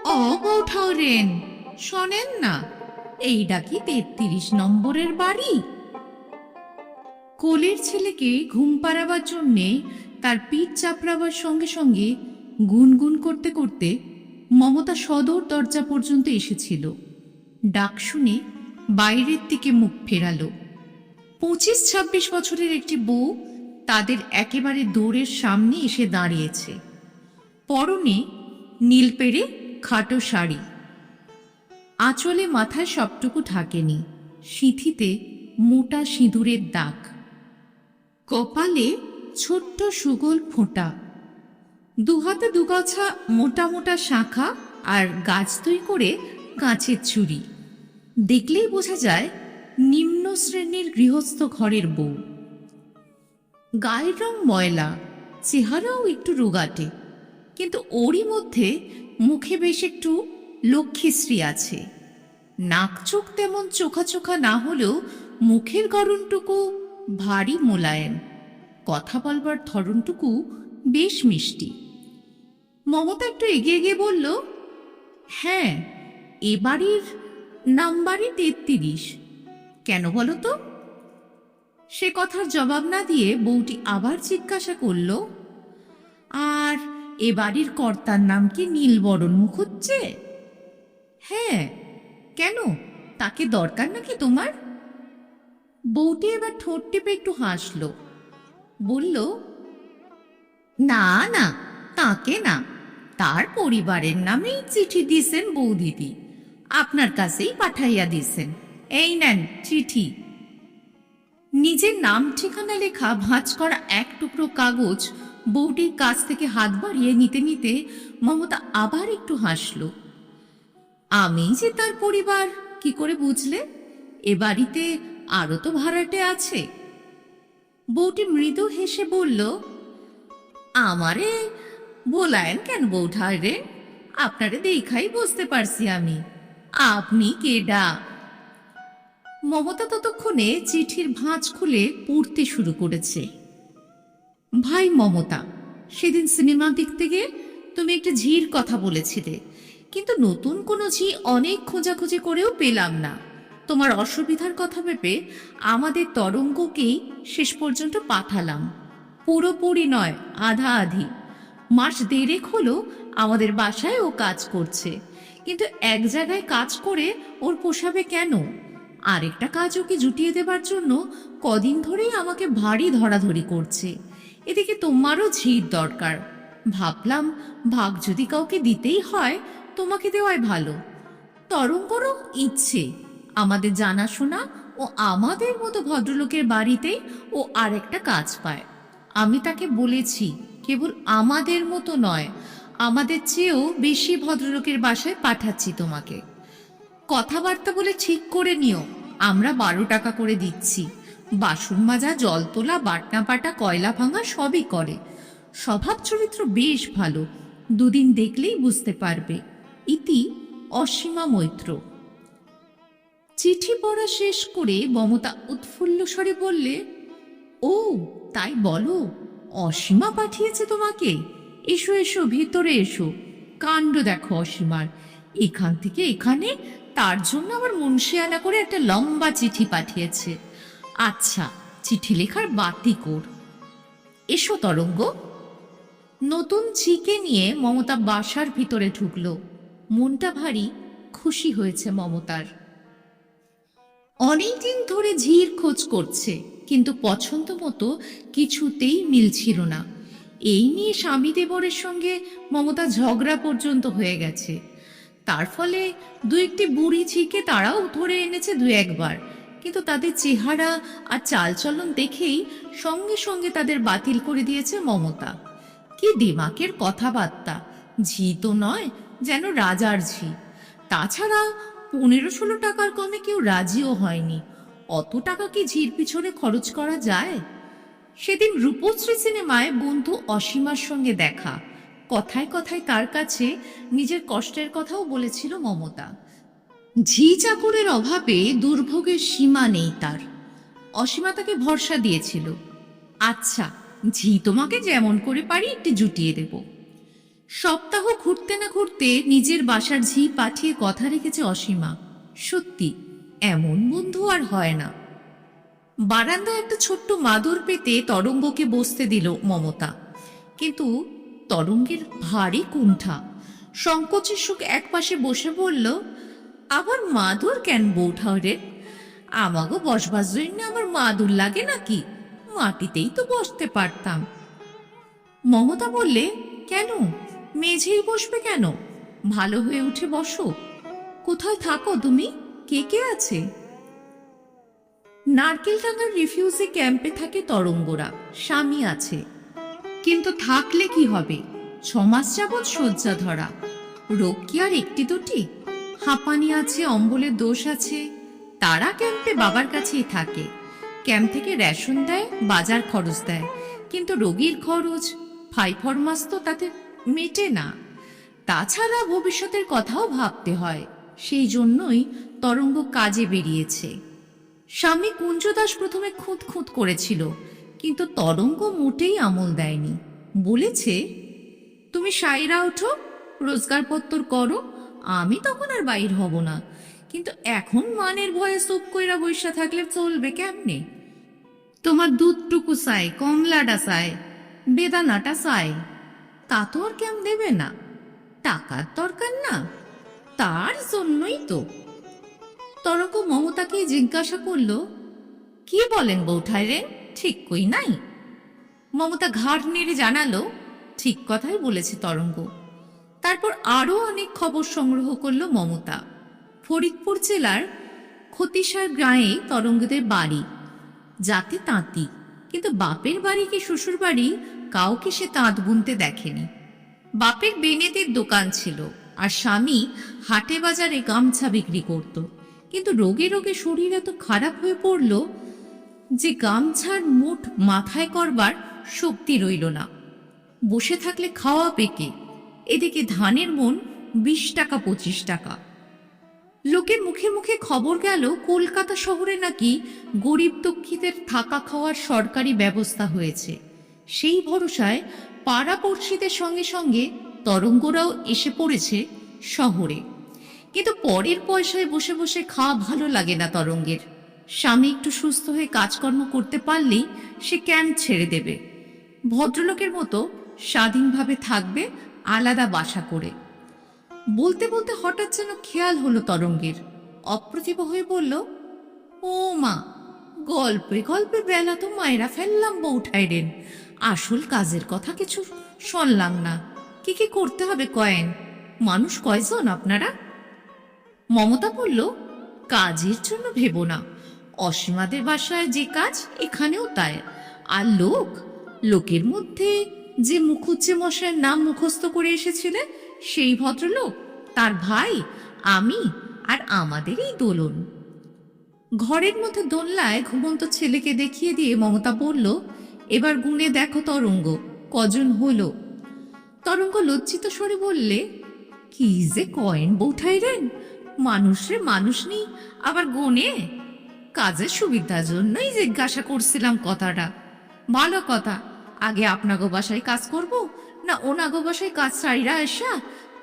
অবঠরেন, শোনেন না, এইটা কি ৩৩ নম্বরের বাড়ি? কোলের ছেলেকে ঘুম পাড়াবার জন্যে তার পিঠ চাপড়াবার সঙ্গে সঙ্গে গুনগুন করতে করতে মমতা সদর দরজা পর্যন্ত এসেছিল। ডাক শুনে বাইরের দিকে মুখ ফেরালো। ২৫-২৬ বছরের একটি বউ তাদের একেবারে দৌড়ের সামনে এসে দাঁড়িয়েছে। পরনে নীল পেড়ে খাটো শাড়ি, আঁচলে মাথায় সবটুকু ঢাকেনি, সিঁথিতে মোটা সিঁদুরের দাগ, কপালে ছোট্ট সুগোল ফোঁটা, দুহাতে দুগাছা মোটা মোটা শাঁখা আর গাছতই করে কাঁচের চুড়ি। দেখলেই বোঝা যায় নিম্ন শ্রেণীর গৃহস্থ ঘরের বউ। গায়ের রং ময়লা, চেহারাও একটু রোগাটে, কিন্তু ওরই মধ্যে মুখে বেশ একটু লক্ষ্মীশ্রী আছে। নাক চোখ তেমন চোখা চোখা না হলেও মুখের গড়নটুকু ভারী মোলায়েম, কথা বলবার ধরনটুকু বেশ মিষ্টি। মমতা একটু এগিয়ে গিয়ে বলল, হ্যাঁ, এ বাড়ির নাম্বারই ৩৩। কেন বলো তো? সে কথার জবাব না দিয়ে বউটি আবার জিজ্ঞাসা করল, আর এ বাড়ির কর্তার নাম কি নীলবরণ মুখুজ্জে? হ্যাঁ, কেন, তাকে দরকার নাকি তোমার? বউটি এবার ঠোঁট টিপে একটু হাসল, বলল, না না, তাকে না, তার পরিবারের নামেই চিঠি দিছেন বৌদিদি, আপনার কাছেই পাঠাইয়া দিছেন, এই নেন চিঠি। নিজের নাম ঠিকানা লেখা ভাঁজ করা এক টুকরো কাগজ বউটির কাছ থেকে হাত বাড়িয়ে নিতে নিতে মমতা আবার একটু হাসল। আমি যে তার পরিবার কি করে বুঝলে? এ বাড়িতে আরো তো ভাড়াটে আছে। বউটি মৃদু হেসে বলল, আমারে বলায়েন কেন বউঠাই রে, আপনারে দেখাই বুঝতে পারছি আমি, আপনি কেডা। মমতা ততক্ষণে চিঠির ভাঁজ খুলে পড়তে শুরু করেছে। ভাই মমতা, সেদিন সিনেমা দেখতে গিয়ে তুমি একটা ঝির কথা বলেছিলে, কিন্তু নতুন কোনো ঝি অনেক খোঁজাখুঁজি করেও পেলাম না। তোমার অসুবিধার কথা ভেবে আমাদের তরঙ্গকেই শেষ পর্যন্ত পাঠালাম। পুরোপুরি নয়, আধা আধি। মাস দেড়েক হলো আমাদের বাসায় ও কাজ করছে, কিন্তু এক জায়গায় কাজ করে ওর পোষাবে কেন? আরেকটা কাজ ওকে জুটিয়ে দেবার জন্য কদিন ধরেই আমাকে ভারী ধরাধরি করছে। এদিকে তোমারও ঝির দরকার। ভাবলাম ভাগ যদি কাউকে দিতেই হয় তোমাকে দেওয়াই ভালো। তরঙ্গরও ইচ্ছে আমাদের জানাশোনা ও আমাদের মতো ভদ্রলোকের বাড়িতেই ও আরেকটা কাজ পায়। আমি তাকে বলেছি, কেবল আমাদের মতো নয়, আমাদের চেয়েও বেশি ভদ্রলোকের বাসায় পাঠাচ্ছি তোমাকে। কথাবার্তা বলে ঠিক করে নিও, আমরা ১২ টাকা করে দিচ্ছি। বাসন মাজা, জল তোলা, বাটনা পাটা, কয়লা ভাঙা সবই করে। স্বভাব চরিত্র বেশ ভালো, দুদিন দেখলেই বুঝতে পারবে। ইতি অসীমা মৈত্র। চিঠি পড়া শেষ করে মমতা উৎফুল্ল স্বরে বললে, ও তাই বলো, অসীমা পাঠিয়েছে তোমাকে? এসো এসো, ভিতরে এসো, কাণ্ড দেখো অসীমার। এখান থেকে এখানে তার জন্য আবার মুন্সিয়ানা করে একটা লম্বা চিঠি পাঠিয়েছে। আচ্ছা, চিঠি লেখার বাতি কর। এসো তরঙ্গ। নতুন ঝিকে নিয়ে মমতা বাসার ভিতরে ঢুকল। মনটা ভারী খুশি হয়েছে মমতার। অনেকদিন ধরে ঝির খোঁজ করছে, কিন্তু পছন্দ মতো কিছুতেই মিলছিল না। এই নিয়ে স্বামী দেবরের সঙ্গে মমতা ঝগড়া পর্যন্ত হয়ে গেছে। তার ফলে দু একটি বুড়ি ঝিকে তারাও ধরে এনেছে দু একবার, কিন্তু তাদের চেহারা আর চালচলন দেখেই সঙ্গে সঙ্গে তাদের বাতিল করে দিয়েছে মমতা। কি দিমাকের কথাবার্তা! ঝি তো নয়, যেন রাজার ঝি। তাছাড়া ১৫-১৬ টাকার কমে কেউ রাজিও হয়নি। অত টাকা কি ঝির পিছনে খরচ করা যায়? সেদিন রূপশ্রী সিনেমায় বন্ধু অসীমার সঙ্গে দেখা, কথায় কথায় তার কাছে নিজের কষ্টের কথাও বলেছিল মমতা। ঝি চাকরের অভাবে দুর্ভোগের সীমা নেই তার। অসীমা তাকে ভরসা দিয়েছিল, আচ্ছা ঝি তোমাকে যেমন করে পারি একটু জুটিয়ে দেব। সপ্তাহ ঘুরতে না ঘুরতে নিজের বাসার ঝি পাঠিয়ে কথা রেখেছে অসীমা। সত্যি এমন বন্ধু আর হয় না। বারান্দায় একটা ছোট্ট মাদুর পেতে তরঙ্গকে বসতে দিল মমতা, কিন্তু তরঙ্গের ভারী কুণ্ঠা। সংকোচের সুখ একপাশে বসে বলল, আবার মাদুর কেন বৌঠাওরে? আমাগো বসবার জন্য আমার মাদুর লাগে নাকি? মাটিতেই তো বসতে পারতাম। মমতা বললে, কেন মেঝেই বসবে কেন? ভালো হয়ে উঠে বসো। কোথায় থাকো তুমি? কে কে আছে? নারকেলডাঙ্গার রিফিউজি ক্যাম্পে থাকে তরঙ্গরা। স্বামী আছে, কিন্তু থাকলে কি হবে? 6 মাস যাবৎ শয্যা ধরা। রোগ কি আর একটি দুটি? হাঁপানি আছে, অম্বলের দোষ আছে। তারা ক্যাম্পে বাবার কাছেই থাকে। ক্যাম্প থেকে রেশন দেয়, বাজার খরচ দেয়, কিন্তু রোগীর খরচ, ফাই ফরমাস তো তাতে মেটে না। তাছাড়া ভবিষ্যতের কথাও ভাবতে হয়। সেই জন্যই তরঙ্গ কাজে বেরিয়েছে। স্বামী কুঞ্জদাস প্রথমে খুঁত খুঁত করেছিল, কিন্তু তরঙ্গ মোটেই আমল দেয়নি। বলেছে, তুমি সাইরা ওঠো, রোজগারপত্তর করো, আমি তখন আর বাইর হব না। কিন্তু এখন মানের ভয়ে চুপ কইরা বইসা থাকলে চলবে কেমনে? তোমার দুধটুকু চাই, কমলাটা চাই, বেদানাটা চাই, তা তো আর কেম দেবে না? টাকার দরকার না? তার জন্যই তো। তরঙ্গ মমতাকে জিজ্ঞাসা করল, কি বলেন বৌঠাই রে, ঠিক কই নাই? মমতা ঘাড় নেড়ে জানালো, ঠিক কথাই বলেছে তরঙ্গ। তারপর আরো অনেক খবর সংগ্রহ করলো মমতা। ফরিদপুর জেলার খতিসার গ্রামে তরঙ্গদের বাড়ি। জাতি তাঁতি, কিন্তু বাপের বাড়ি কি শ্বশুর বাড়ি কাউকে সে তাঁত বুনতে দেখেনি। বাপের বেনেদের দোকান ছিল, আর স্বামী হাটে বাজারে গামছা বিক্রি করত। কিন্তু রোগে রোগে শরীর এত খারাপ হয়ে পড়ল যে গামছার মুঠ মাথায় করবার শক্তি রইল না। বসে থাকলে খাওয়া পেকে। এদিকে ধানের মন 20 টাকা 25 টাকা। লোকের মুখে মুখে খবর গেল কলকাতা শহরে নাকি গরিব দুঃখীদের থাকা খাওয়ার সরকারি ব্যবস্থা হয়েছে। সেই ভরসায় পাড়াপড়শিদের সঙ্গে সঙ্গে তরঙ্গরাও এসে পড়েছে শহরে। কিন্তু পরের পয়সায় বসে বসে খাওয়া ভালো লাগে না তরঙ্গের। স্বামী একটু সুস্থ হয়ে কাজকর্ম করতে পারলেই সে ক্যাম্প ছেড়ে দেবে। ভদ্রলোকের মতো স্বাধীনভাবে থাকবে, আলাদা বাসা করে। বলতে বলতে হঠাৎ যেন খেয়াল হলো তরঙ্গের। অপ্রতিভ হয়ে বলল, ও মা, গল্পে গল্পে বেলা তো মায়েরা ফেললাম বৌঠাইরেন, আসল কাজের কথা কিছু শুনলাম না। কি কি করতে হবে কয়েন? মানুষ কয়জন আপনারা? মমতা বলল, কাজের জন্য ভেবো না। অসীমাদের বাসায় যে কাজ এখানেও তাই। আর লোকের মধ্যে যে মুখুজ্জে মশাইয়ের নাম মুখস্থ করে এসেছিলেন সেই ভদ্রলোক, তার ভাই, আমি আর আমাদের এই দোলন। ঘরের মধ্যে দোলনায় ঘুমন্ত ছেলেকে দেখিয়ে দিয়ে মমতা বলল, এবার গুনে দেখো তরঙ্গ, কজন হলো? তরঙ্গ লজ্জিত স্বরে বললে, কি যে কয়েন বৌঠাইরেন, মানুষে মানুষ নেই আবার গোনে? কাজের সুবিধার জন্যই জিজ্ঞাসা করছিলাম কথাটা। ভালো কথা, আগে আপনাগো বাসায় কাজ করব না ওনাগো বাসায় কাজ সারিরা আসা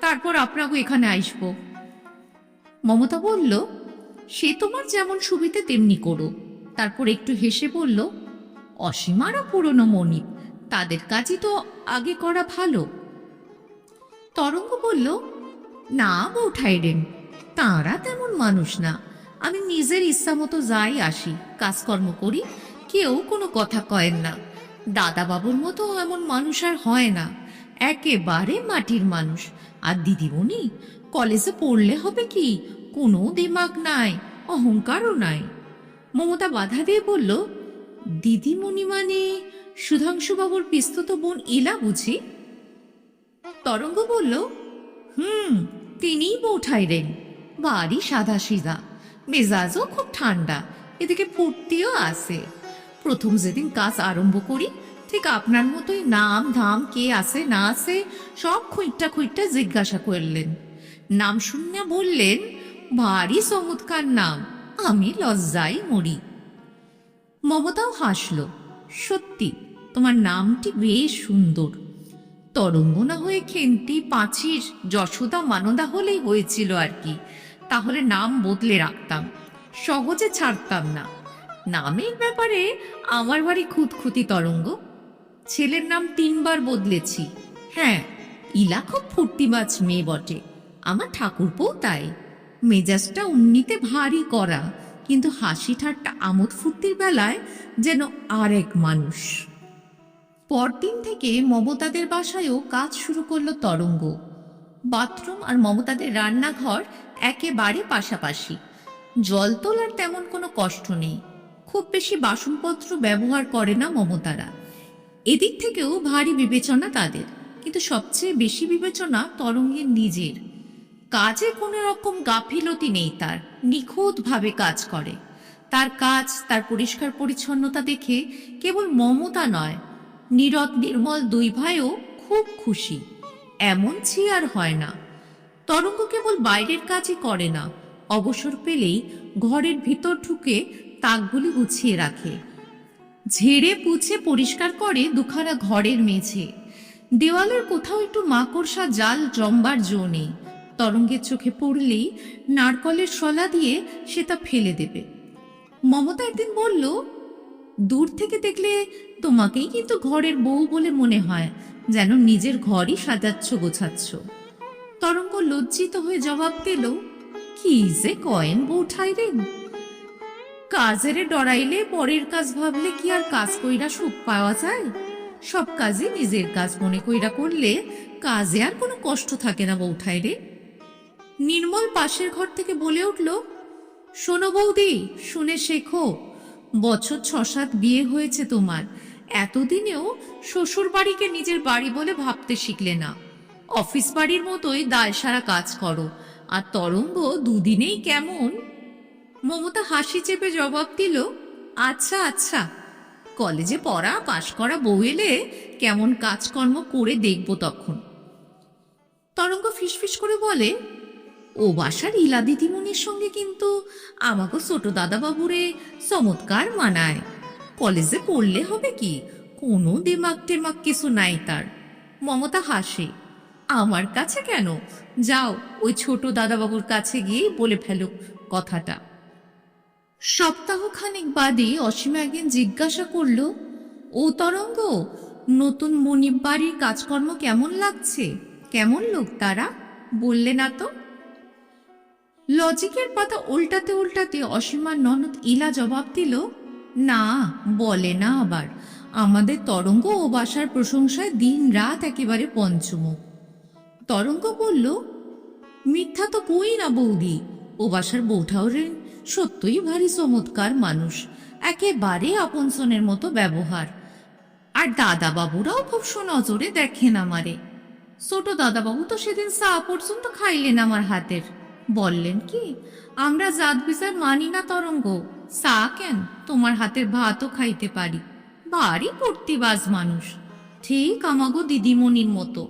তারপর আপনাগো এখানে আসবো? মমতা বলল, সে তোমার যেমন সুবিধে তেমনি করো। তারপর একটু হেসে বলল, অসীমারা পুরনো মনিব, তাদের কাজই তো আগে করা ভালো। তরঙ্গ বলল, না বৌঠাইরেন, তাঁরা তেমন মানুষ না। আমি নিজের ইচ্ছা মতো যাই আসি, কাজকর্ম করি, কেউ কোনো কথা কয়েন না। দাদা বাবুর মতো এমন মানুষ আর হয় না, একেবারে মাটির মানুষ। আর দিদিমণি, কলেজে পড়লে হবে কি, কোনো দিমাগ নাই, অহংকারও নাই। মমতা বাধা দিয়ে বলল, দিদিমণি মানে সুধাংশুবাবুর পিস্তত বোন ইলা বুঝি? তরঙ্গ বলল, তিনিই বৌঠাইরেন। বাড়ি সাদা সিধা, মেজাজও খুব ঠান্ডা, এদিকে ফুর্তিও আছে। প্রথম যেদিন কাজ আরম্ভ করি ঠিক আপনার মতোই নাম ধাম, কে আছে না আছে সব খুঁইটটা খুঁইটটা জিজ্ঞাসা করলেন। নাম শুনে বললেন, ভারী চমৎকার নাম, আমি লজ্জায় মরি। মমতাও হাসল, সত্যি তোমার নামটি বেশ সুন্দর। তরঙ্গ না হয়ে খেন্তি, পাঁচির, যশোদা, মানদা হলেই হয়েছিল আর কি। তাহলে নাম বদলে রাখতাম, সহজে ছাড়তাম না। নামের ব্যাপারে আমার বাড়ি খুঁতখুঁতি তরঙ্গ। ছেলের নাম 3বার বদলেছি। হ্যাঁ, ইলা খুব ফুর্তিবাজ মেয়ে বটে, আমার ঠাকুরপোও তাই। মেজাজটা উন্নিতে ভারী করা, কিন্তু হাসি ঠাট্টা আমোদ ফুর্তির বেলায় যেন আর এক মানুষ। পরদিন থেকে মমতাদের বাসায়ও কাজ শুরু করলো তরঙ্গ। বাথরুম আর মমতাদের রান্নাঘর একেবারে পাশাপাশি। জল তোলার তেমন কোনো কষ্ট নেই, খুব বেশি বাসনপত্র ব্যবহার করে না মমতারা। এদিক থেকেও ভারী বিবেচনা তাদের, কিন্তু সবচেয়ে বেশি বিবেচনা তরঙ্গের নিজের। কাজে কোনো রকম গাফিলতি নেই তার, নিখুঁতভাবে কাজ করে। তার কাজ, তার পরিষ্কার পরিচ্ছন্নতা দেখে কেবল মমতা নয়, নীরদ নির্মল 2 ভাইও খুব খুশি। এমন ছি আর হয় না। তরঙ্গ কেবল বাইরের কাজই করে না, অবসর পেলেই ঘরের ভিতর ঢুকে তাকগুলি গুছিয়ে রাখে, ঝেড়ে পুছে পরিষ্কার করে 2খানা ঘরের মেঝে। দেওয়ালের কোথাও একটু মাকড়সা জাল জমবার জো নেই। তরঙ্গের চোখে পড়লেই নারকলের শলা দিয়ে সে তা ফেলে দেবে। মমতা একদিন বলল, দূর থেকে দেখলে তোমাকেই কিন্তু ঘরের বউ বলে মনে হয়, যেন নিজের ঘরই সাজাচ্ছ গোছাচ্ছ। তরঙ্গ লজ্জিত হয়ে জবাব দিল, কি যে কয়েন বউঠাই রে, কাজের ডরাইলে পরের কাজ ভাবলে কি আর কাজ কইরা সুখ পাওয়া যায়? সব কাজে নিজের কাজ মনে কইরা করলে কাজে আর কোনো কষ্ট থাকে না বউঠাই রে। নির্মল পাশের ঘর থেকে বলে উঠল, শোনো বৌদি, শুনে শেখো। বছর 6-7 বিয়ে হয়েছে তোমার, এতদিনেও শ্বশুর বাড়িকে নিজের বাড়ি বলে ভাবতে শিখলে না। অফিস বাড়ির মতোই দায় সারা কাজ করো, আর তরঙ্গ 2 দিনেই কেমন। মমতা হাসি চেপে জবাব দিল, আচ্ছা আচ্ছা, কলেজে পড়া পাশ করা বউ এলে কেমন কাজকর্ম করে দেখব তখন। তরঙ্গ ফিসফিস করে বলে, ও বাসার ইলা দিদিমণির সঙ্গে কিন্তু আমাকে ছোট দাদাবাবুরে চমৎকার মানায়। কলেজে পড়লে হবে কি, কোনো দেমাক টেমাক কিছু নাই তার। মমতা হাসে, আমার কাছে কেন, যাও ওই ছোট দাদাবাবুর কাছে গিয়ে বলে ফেলো কথাটা। সপ্তাহখানেক বাদে অসীমা একদিন জিজ্ঞাসা করল, ও তরঙ্গ, নতুন মনিব বাড়ির কাজকর্ম কেমন লাগছে? কেমন লোক তারা, বললে না তো? লজিকের পাতা উল্টাতে উল্টাতে অসীমার ননদ ইলা জবাব দিল, না বলে না আবার, আমাদের তরঙ্গ ও বাসার প্রশংসায় দিন রাত একেবারে পঞ্চমুখ। তরঙ্গ বলল, মিথ্যা তো কই না বৌদি, ও বাসার বৌঠাওরের সত্যই ভারী চমৎকার মানুষ, একেবারে আপনসনের মতো ব্যবহার। আর দাদাবাবুরাও খুব সুনজরে দেখেন আমারে। ছোট দাদাবাবু তো সেদিন চা পর্যন্ত খাইলেন আমার হাতের। বললেন কি, আমরা জাত বিচার মানি না তরঙ্গ, চা কেন, তোমার হাতের ভাতও খাইতে পারি। ভারী পর্তিবাজ মানুষ, ঠিক আমাগো দিদিমণির মতো,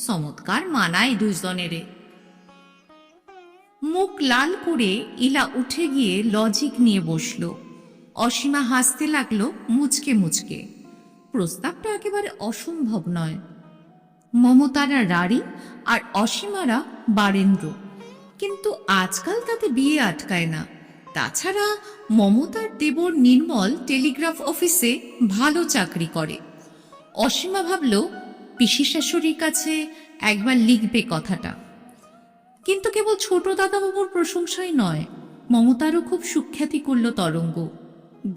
চমৎকার মানায় 2 জনেরে। মুখ লাল করে ইলা উঠে গিয়ে লজিক নিয়ে বসল। অসীমা হাসতে লাগলো মুচকে মুচকে। প্রস্তাবটা একেবারে অসম্ভব নয়। মমতারা রাড়ি আর অসীমারা বারেন্দ্র, কিন্তু আজকাল তাতে বিয়ে আটকায় না। তাছাড়া মমতার দেবর নির্মল টেলিগ্রাফ অফিসে ভালো চাকরি করে। অসীমা ভাবল পিসি শাশুড়ির কাছে একবার লিখবে কথাটা। কিন্তু কেবল ছোট দাদাবাবুর প্রশংসাই নয়, মমতারও খুব সুখ্যাতি করল তরঙ্গ।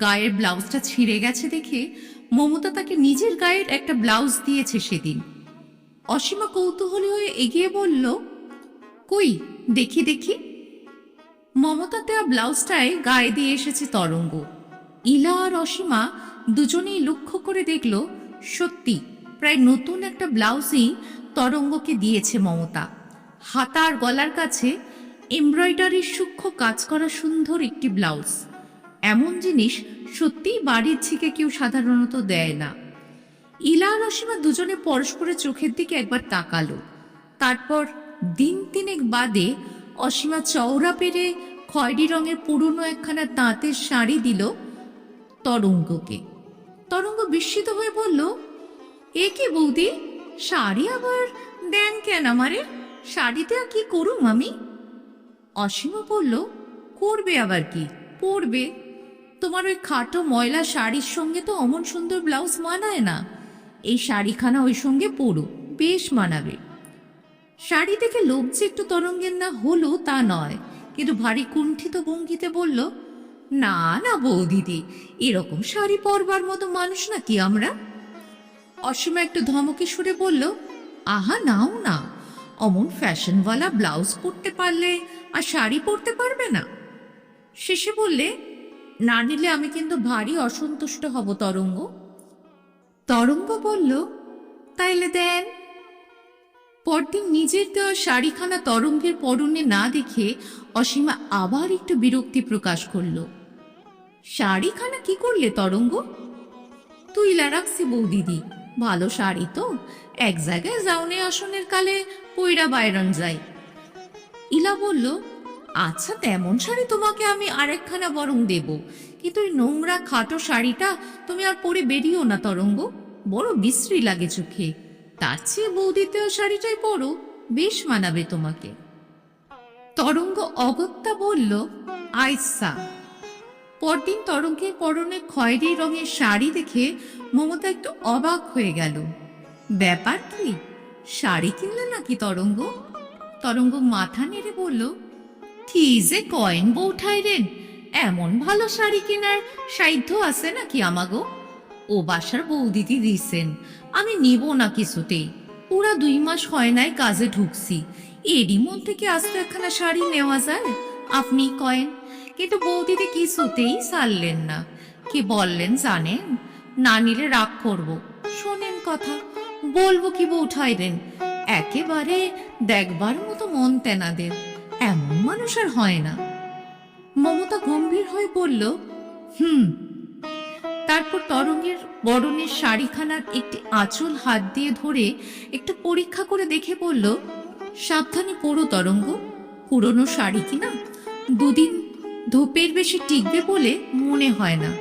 গায়ের ব্লাউজটা ছিঁড়ে গেছে দেখে মমতা তাকে নিজের গায়ের একটা ব্লাউজ দিয়েছে সেদিন। অসীমা কৌতূহলী হয়ে এগিয়ে বলল, কই দেখি দেখি। মমতা দেওয়া ব্লাউজটায় গায়ে দিয়ে এসেছে তরঙ্গ। ইলা আর অসীমা দুজনেই লক্ষ্য করে দেখল, সত্যি প্রায় নতুন একটা ব্লাউজই তরঙ্গকে দিয়েছে মমতা। হাতা আর গলার কাছে এমব্রয়ডারির সূক্ষ্ম কাজ করা সুন্দর একটি ব্লাউজ। এমন জিনিস সত্যিই বাড়ির ঝিকে কেউ সাধারণত দেয় না। ইলা আর অসীমা দুজনে পরস্পরের চোখের দিকে একবার তাকালো। তারপর দিন 3 বাদে অসীমা চওড়া পেরে খয়েরি রঙের পুরনো একখানা তাঁতের শাড়ি দিল তরঙ্গকে। তরঙ্গ বিস্মিত হয়ে বলল, এ কি বৌদি, শাড়ি আবার দেন কেন আমারে? শাড়িতে আর কি করুম আমি? অসীমা বলল, করবে আবার কি, পরবে। তোমার ওই খাটো ময়লা শাড়ির সঙ্গে তো অমন সুন্দর ব্লাউজ মানায় না। এই শাড়িখানা ওই সঙ্গে পরো, বেশ মানাবে। শাড়ি দেখে লোভ যে একটু তরঙ্গের না হলো তা নয়, কিন্তু ভারী কুণ্ঠিত ভঙ্গিতে বলল, না না বৌদিদি, এরকম শাড়ি পরবার মতো মানুষ নাকি আমরা? অসীমা একটু ধমকে সুরে বলল, আহা নাও না, অমন ফ্যাশনওয়ালা ব্লাউজ পরতে পারলে আর শাড়ি পরতে পারবে না? শেষে বললে, না নিলে আমি কিন্তু ভারী অসন্তুষ্ট হব তরঙ্গ। তরঙ্গ বলল, তাইলে দেন। পরদিন নিজের দেওয়া শাড়িখানা তরঙ্গের পরনে না দেখে অসীমা আবার একটু বিরক্তি প্রকাশ করল। শাড়িখানা কি করলে তরঙ্গ? তুইলা রাখছি বৌদিদি, ভালো শাড়ি তো, এক জায়গায় যাওনে আসনের কালে পইরা বাইরন যাই। ইলা বলল, আচ্ছা তেমন শাড়ি তোমাকে আমি আরেকখানা বরং দেব, কিন্তু ওই নোংরা খাটো শাড়িটা তুমি আর পরে বেরিও না তরঙ্গ, বড় বিশ্রী লাগে চোখে। তার চেয়ে বৌদিতেও শাড়িটাই পরো, বেশ মানাবে তোমাকে। তরঙ্গ অগত্যা বলল, আইসা। পরদিন তরঙ্গের পরনে খয়েরি রঙের শাড়ি দেখে মমতা একটু অবাক হয়ে গেল। ব্যাপার কি, শাড়ি কিনলে নাকি তরঙ্গ? তরঙ্গ মাথা নেড়ে বলল, কি যে কয়েন বৌঠাইরেন, এমন ভালো শাড়ি কেনার সাধ্য আছে নাকি আমাগো? ও বাসার বৌদিদি দিছেন, আমি নিব না কিছুতেই। পুরা 2 মাস হয় নাই কাজে ঢুকছি, এরই মধ্যে কি আস্তে একখানা শাড়ি নেওয়া যায়? আপনি কয়েন, কিন্তু বৌদিদি কিছুতেই ছাড়লেন না। কি বললেন জানেন? না নিলে রাগ করব। শোনেন কথা, বলবো কি বৌঠাইরেন, একেবারে দেখবার মতো মন তেনাদের, এমন মানুষ আর হয় না। মমতা গম্ভীর হয়ে বলল, হুম। তারপর তরঙ্গের বরণের শাড়িখানার একটি আঁচল হাত দিয়ে ধরে একটু পরীক্ষা করে দেখে বলল, সাবধানে পরো তরঙ্গ, পুরনো শাড়ি কিনা 2 দিন ধোপের বেশি টিকবে বলে মনে হয় না।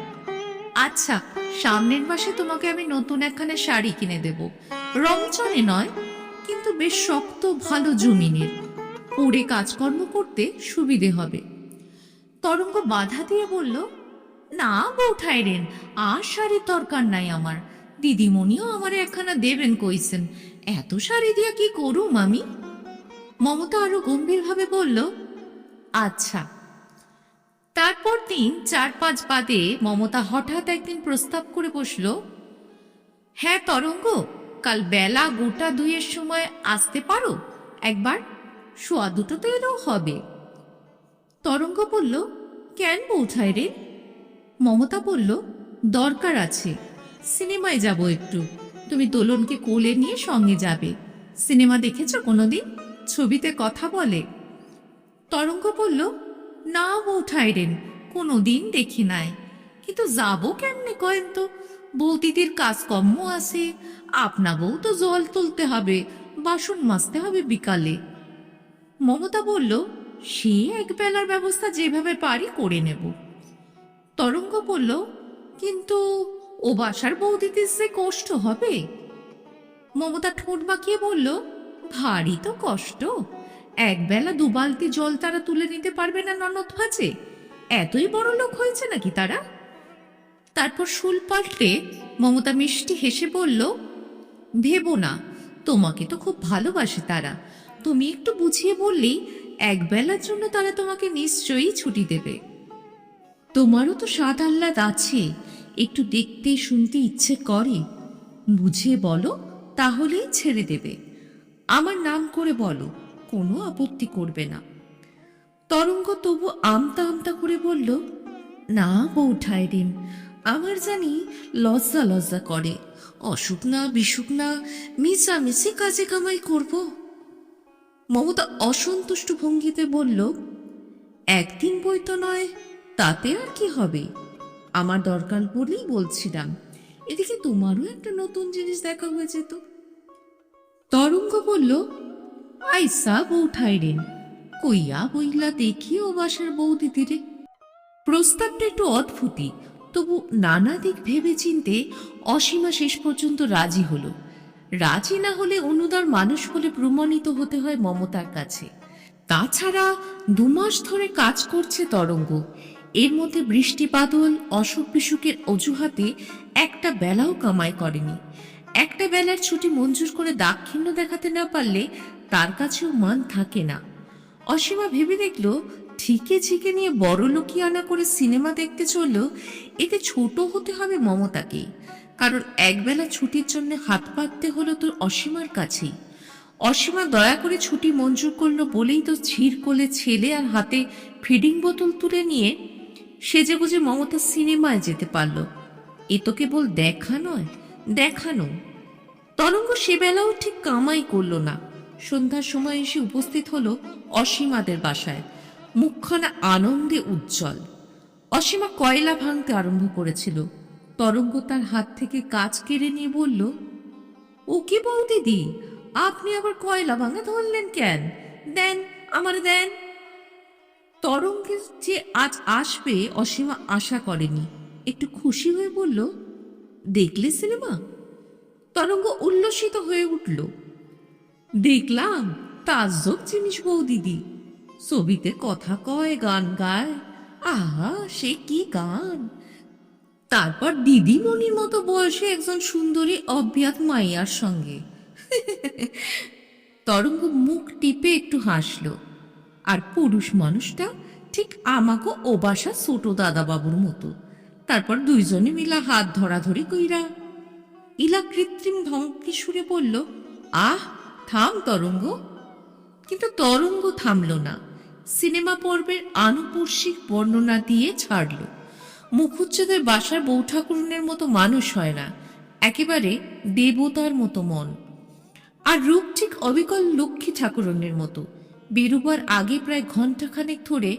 আচ্ছা, সামনের মাসে তোমাকে আমি নতুন একখানা শাড়ি কিনে দেব, রংচনে নয়, কিন্তু বেশ শক্ত ভালো জমিনের, পরে কাজকর্ম করতে সুবিধে হবে। তরঙ্গ বাধা দিয়ে বলল, না বৌঠাইরেন, আর শাড়ির দরকার নাই আমার, দিদিমণিও আমারে একখানা দেবেন কইছেন, এত শাড়ি দিয়া কি করুম আমি? মমতা আরো গম্ভীরভাবে বলল, আচ্ছা। তারপর দিন 4-5 বাদে মমতা হঠাৎ একদিন প্রস্তাব করে বসল, হ্যাঁ তরঙ্গ, কাল বেলা 1:30 সময় আসতে পারো একবার? 1:15 এলেও হবে। তরঙ্গ বলল, কেন বৌঠাইরে? মমতা বলল, দরকার আছে, সিনেমায় যাব একটু, তুমি দোলনকে কোলে নিয়ে সঙ্গে যাবে। সিনেমা দেখেছ কোনোদিন? ছবিতে কথা বলে। তরঙ্গ বলল, না বৌঠাইরেন, কোনোদিন দেখি নাই, কিন্তু যাবো কেমনে কয়েন তো, বৌদিদির কাজকর্ম আছে, আপনা বউ তো জল তুলতে হবে, বাসন মাজতে হবে বিকালে। মমতা বলল, সে একবেলার ব্যবস্থা যেভাবে পারি করে নেব। তরঙ্গ বলল, কিন্তু ও বাসার বৌদিদের যে কষ্ট হবে। মমতা ঠোঁট বাঁকিয়ে বলল, ভারী তো কষ্ট, একবেলা 2 বালতি জল তারা তুলে নিতে পারবে না ননদ ভাজে, এতই বড় লোক হয়েছে নাকি তারা? তারপর শুল পাল্টে মমতা মিষ্টি হেসে বলল, ভেবো না, তোমাকে তো খুব ভালোবাসে তারা, তুমি একটু বুঝিয়ে বললেই একবেলার জন্য তারা তোমাকে নিশ্চয়ই ছুটি দেবে। তোমারও তো স্বাদ আহ্লাদ আছে, একটু দেখতে শুনতে ইচ্ছে করে, বুঝিয়ে বলো, তাহলেই ছেড়ে দেবে। আমার নাম করে বলো, কোনো আপত্তি করবে না। তরঙ্গ তবু আমতা আমতা করে বলল, না বৌঠাইরেন, আমার জানি লজ্জা লজ্জা করে, অসুখ না বিসুখ না মিশামিশি কাজে কামাই করব। মমতা অসন্তুষ্ট ভঙ্গিতে বলল, একদিন বই তো নয়, তাতে আর কি হবে, আমার দরকার পড়লেই বলছিলাম, এদিকে তোমারও একটা নতুন জিনিস দেখা হয়ে যেত। তরঙ্গ বলল, আইসা বৌঠাইরেন, কইয়া বইলা দেখি ও বাসার বৌদিদিরে। প্রস্তাবটা একটু অদ্ভুতই, তবু নানা দিক ভেবে চিনতে অসীমা শেষ পর্যন্ত রাজি হলো। রাজি না হলে অনুদার মানুষ বলে প্রমাণিত হতে হয় মমতার কাছে। তাছাড়া 2 মাস ধরে কাজ করছে তরঙ্গ, এর মধ্যে বৃষ্টি বাদল অসুখ বিসুখের অজুহাতে একটা বেলাও কামাই করেনি। একটা বেলার ছুটি মঞ্জুর করে দাক্ষিণ্য দেখাতে না পারলে তার কাছেও মান থাকে না। অসীমা ভেবে দেখল, ঠিকে ঝিকে নিয়ে বড় লোকিয়ানা করে সিনেমা দেখতে চলল, এতে ছোট হতে হবে মমতাকেই। কারণ একবেলা ছুটির জন্য হাত পাততে হলো তো অসীমার কাছেই। অসীমা দয়া করে ছুটি মঞ্জুর করলো বলেই তো ঝির কোলে ছেলে আর হাতে ফিডিং বোতল তুলে নিয়ে সেজেগুজে মমতা সিনেমায় যেতে পারল। এ তো কেবল দেখা নয়, দেখানো। তরঙ্গ সেবেলাও ঠিক কামাই করল না। সন্ধ্যার সময় এসে উপস্থিত হলো অসীমাদের বাসায়, মুখখানা আনন্দে উজ্জ্বল। অসীমা কয়লা ভাঙতে আরম্ভ করেছিল। তরঙ্গ তার হাত থেকে কাজ কেড়ে নিয়ে বলল, ও কি বৌদিদি, আপনি আবার কয়লা ভাঙা ধরলেন কেন? দেন, আমার দেন। তরঙ্গের যে আজ আসবে অসীমা আশা করেনি। একটু খুশি হয়ে বলল, দেখলে সিনেমা? তরঙ্গ উল্লসিত হয়ে উঠল। দেখলাম, তাজ্জব জিনিস বৌদিদি। ছবিতে কথা কয়, গান গায়, আহা সে কি গান! তারপর দিদিমণির মতো বয়সে একজন সুন্দরী অজ্ঞাত মাইয়ার সঙ্গে। তরঙ্গ মুখ টিপে একটু হাসল। আর পুরুষ মানুষটা ঠিক আমাকে ও বাসা ছোট দাদাবাবুর মতো। তারপর দুইজনে মিলা হাত ধরাধরি কইরা। ইলা কৃত্রিম ধমকি সুরে বলল, আহ থাম তরঙ্গ। কিন্তু তরঙ্গ থামল না। সিনেমা পর্বের আনুপর্ষিক বর্ণনা দিয়ে ছাড়ল। মুখুজ্জেদের বাসার বউ ঠাকুরনের মতো মানুষ হয় না, একেবারে দেবতার মতো মন। আর রূপ ঠিক অবিকল লক্ষ্মী ঠাকুরনের মতো। বেরুবার আগে প্রায় ঘণ্টাখানেক ধরে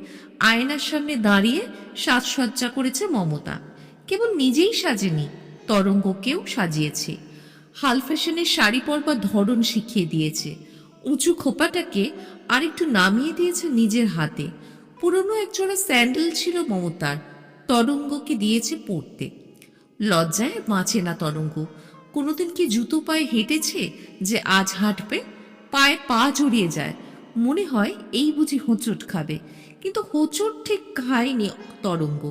আয়নার সামনে দাঁড়িয়ে সাজসজ্জা করেছে মমতা। কেবল নিজেই সাজেনি, তরঙ্গকেও সাজিয়েছে। হাল ফ্যাশনের শাড়ি পরবার ধরন শিখিয়ে দিয়েছে। উঁচু খোপাটাকে আরেকটু নামিয়ে দিয়েছে নিজের হাতে। পুরনো একজোড়া স্যান্ডেল ছিল মমতার, তরঙ্গকে দিয়েছে পরতে। লজ্জায় বাঁচে না তরঙ্গ। কোনোদিন কি জুতো পায়ে হেঁটেছে যে আজ হাঁটবে? পায়ে পা জড়িয়ে যায়, মনে হয় এই বুঝি হোঁচট খাবে। কিন্তু হোঁচট ঠিক খায়নি তরঙ্গ।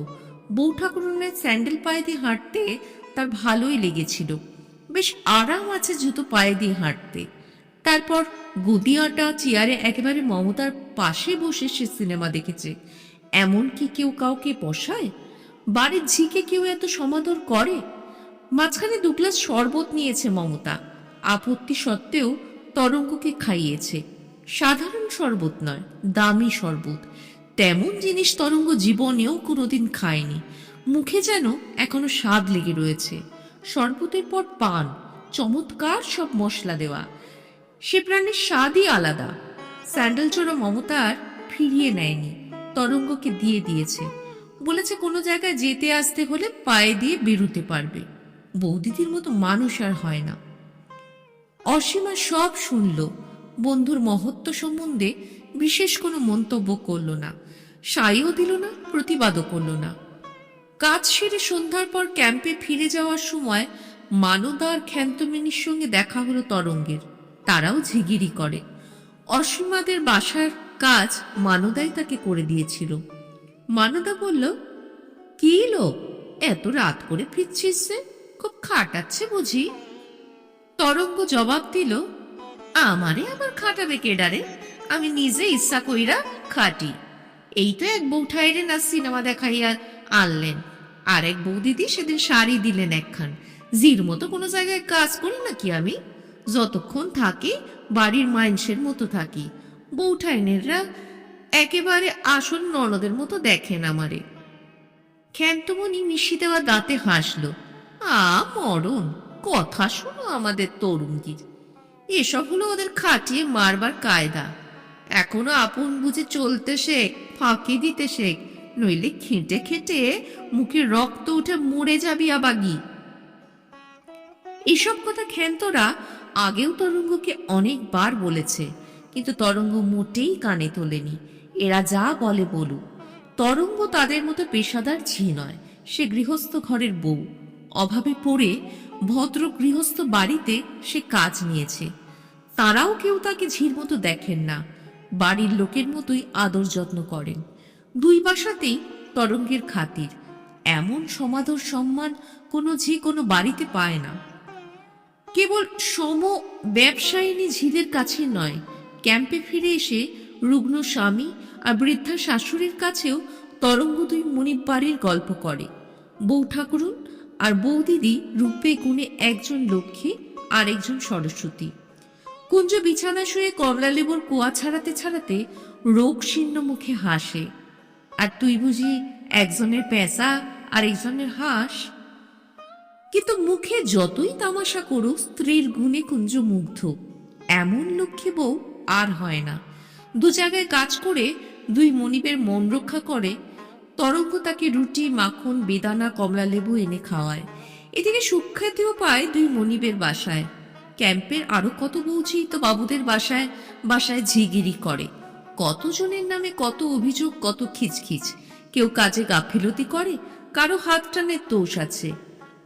বউ ঠাকুরনের স্যান্ডেল পায়ে দিয়ে হাঁটতে তার ভালোই লেগেছিল। বেশ আরাম আছে জুতো পায়ে দিয়ে হাঁটতে। তারপর গদিয়াটা চেয়ারে একেবারে মমতার পাশে বসে সে সিনেমা দেখেছে। এমন কি কেউ কাউকে বসায়? বাড়ির ঝিকে কেউ এত সমাদর করে? মাঝখানে 2 গ্লাস শরবত নিয়েছে মমতা। আপত্তি সত্ত্বেও তরঙ্গকে খাইয়েছে। সাধারণ শরবত নয়, দামি শরবত। তেমন জিনিস তরঙ্গ জীবনেও কোনোদিন খায়নি। মুখে যেন এখনো স্বাদ লেগে রয়েছে। শরবতের পর পান, চমৎকার সব মশলা দেওয়া। সে প্রাণের স্বাদই আলাদা। স্যান্ডেল চোরা মমতা আর ফিরিয়ে নেয়নি, তরঙ্গকে দিয়ে দিয়েছে। বলেছে কোনো জায়গায় যেতে আসতে হলে পায়ে দিয়ে বেরুতে পারবে। বৌদিদির মতো মানুষ আর হয় না। অসীমা সব শুনল। বন্ধুর মহত্ব সম্বন্ধে বিশেষ কোনো মন্তব্য করল না, সাইও দিল না, প্রতিবাদও করল না। কাজ সেরে সন্ধ্যার পর ক্যাম্পে ফিরে যাওয়ার সময় মানদা আর ক্ষান্তমিনীর সঙ্গে দেখা হলো তরঙ্গের। তারাও ঝিগিরি করে। অসীমাদের বাসার কাজ মানদাই তাকে করে দিয়েছিল। মানদা বলল, কি লো, এত রাত করে ফিরছিস যে? খুব খাটাচ্ছে বুঝি? তরঙ্গ জবাব দিল, আমারে আবার খাটাবে কেডারে? আমি নিজে ইচ্ছা কইরা খাটি। এই তো এক বউঠাইরে না সিনেমা দেখাইয়া আনলেন, আর এক বৌদিদি সেদিন শাড়ি দিলেন একখান। জির মতো কোনো জায়গায় কাজ করি নাকি আমি? যতক্ষণ থাকি বাড়ির মাইনসের মতো থাকি। বউঠাইনেররা একেবারে আসল ননদের মতো দেখেন আমারে। ক্ষান্তমণি মিশি দেওয়া দাঁতে হাসল। মরণ কথা শোনো আমাদের তরুণীর। এসব হলো ওদের খাটিয়ে মারবার কায়দা। এখনো আপন বুঝে চলতে শেখ, ফাঁকি দিতে শেখ, নইলে খেটে খেটে মুখে রক্ত উঠে মরে যাবি আবাগি। এসব কথা ক্ষান্তরা আগেও তরঙ্গকে অনেকবার বলেছে, কিন্তু তরঙ্গ মোটেই কানে তোলেনি। এরা যা বলে বলুক, তরঙ্গ তাদের মতো পেশাদার ঝি নয়। সে গৃহস্থ ঘরের বউ। অভাবে পড়ে ভদ্র গৃহস্থ বাড়িতে সে কাজ নিয়েছে। তারাও কেউ তাকে ঝির মতো দেখেন না, বাড়ির লোকের মতোই আদর যত্ন করেন। দুই বাসাতেই তরঙ্গের খাতির। এমন সমাদর সম্মান কোনো ঝি কোনো বাড়িতে পায় না। কেবল সম ব্যবসায়িনী ঝিদের কাছে নয়, ক্যাম্পে ফিরে এসে রুগ্ন স্বামী আর বৃদ্ধা শাশুড়ির কাছেও তরঙ্গ দুই মনিব বাড়ির গল্প করে। বউ ঠাকুরুন আর বৌদিদি রূপে গুণে একজন লক্ষ্মী আর একজন সরস্বতী। কুঞ্জ বিছানা শুয়ে কমলালেবুর কোয়া ছাড়াতে ছাড়াতে রোগ শীর্ণ মুখে হাসে। আর তুই বুঝি একজনের পেঁচা আর একজনের হাঁস? কিন্তু মুখে যতই তামাশা করুক, স্ত্রীর গুণে কুঞ্জ মুগ্ধ। এমন লক্ষ্মী বউ আর হয় না। দু জায়গায় কাজ করে দুই মনিবের মন রক্ষা করে। তরঙ্গ তাকে রুটি, মাখন, বেদানা, কমলা লেবু এনে খাওয়ায়। এদিকে সুখ্যাতিও পায় দুই মনিবের বাসায়। ক্যাম্পের আরো কত বউঝি তো বাবুদের বাসায় বাসায় ঝিগিরি করে। কতজনের নামে কত অভিযোগ, কত খিচখিচ। কেউ কাজে গাফিলতি করে, কারো হাত টানের দোষ আছে।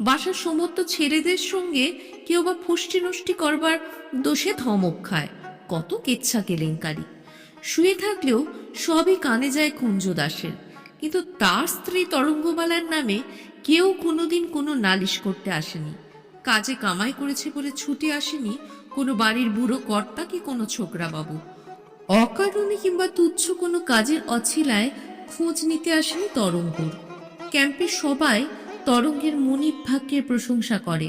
বাসার সমস্ত ছেলেদের সঙ্গে কেউ বা ফুষ্টি নষ্টি করবার দোষে ধমক খায়। কত কেচ্ছা কেলেঙ্কারি। শুয়ে থাকলেও সবই কানে যায় কুঞ্জ দাসের। কিন্তু তার স্ত্রী তরঙ্গমালার নামে কেউ কোনোদিন কোনো নালিশ করতে আসেনি। কাজে কামাই করেছে বলে ছুটে আসেনি কোনো বাড়ির বুড়ো কর্তা কি কোনো ছোকরা বাবু। অকারণে কিংবা তুচ্ছ কোনো কাজের অছিলায় খোঁজ নিতে আসেনি তরঙ্গর। ক্যাম্পে সবাই তরঙ্গের মনিব ভাগ্যের প্রশংসা করে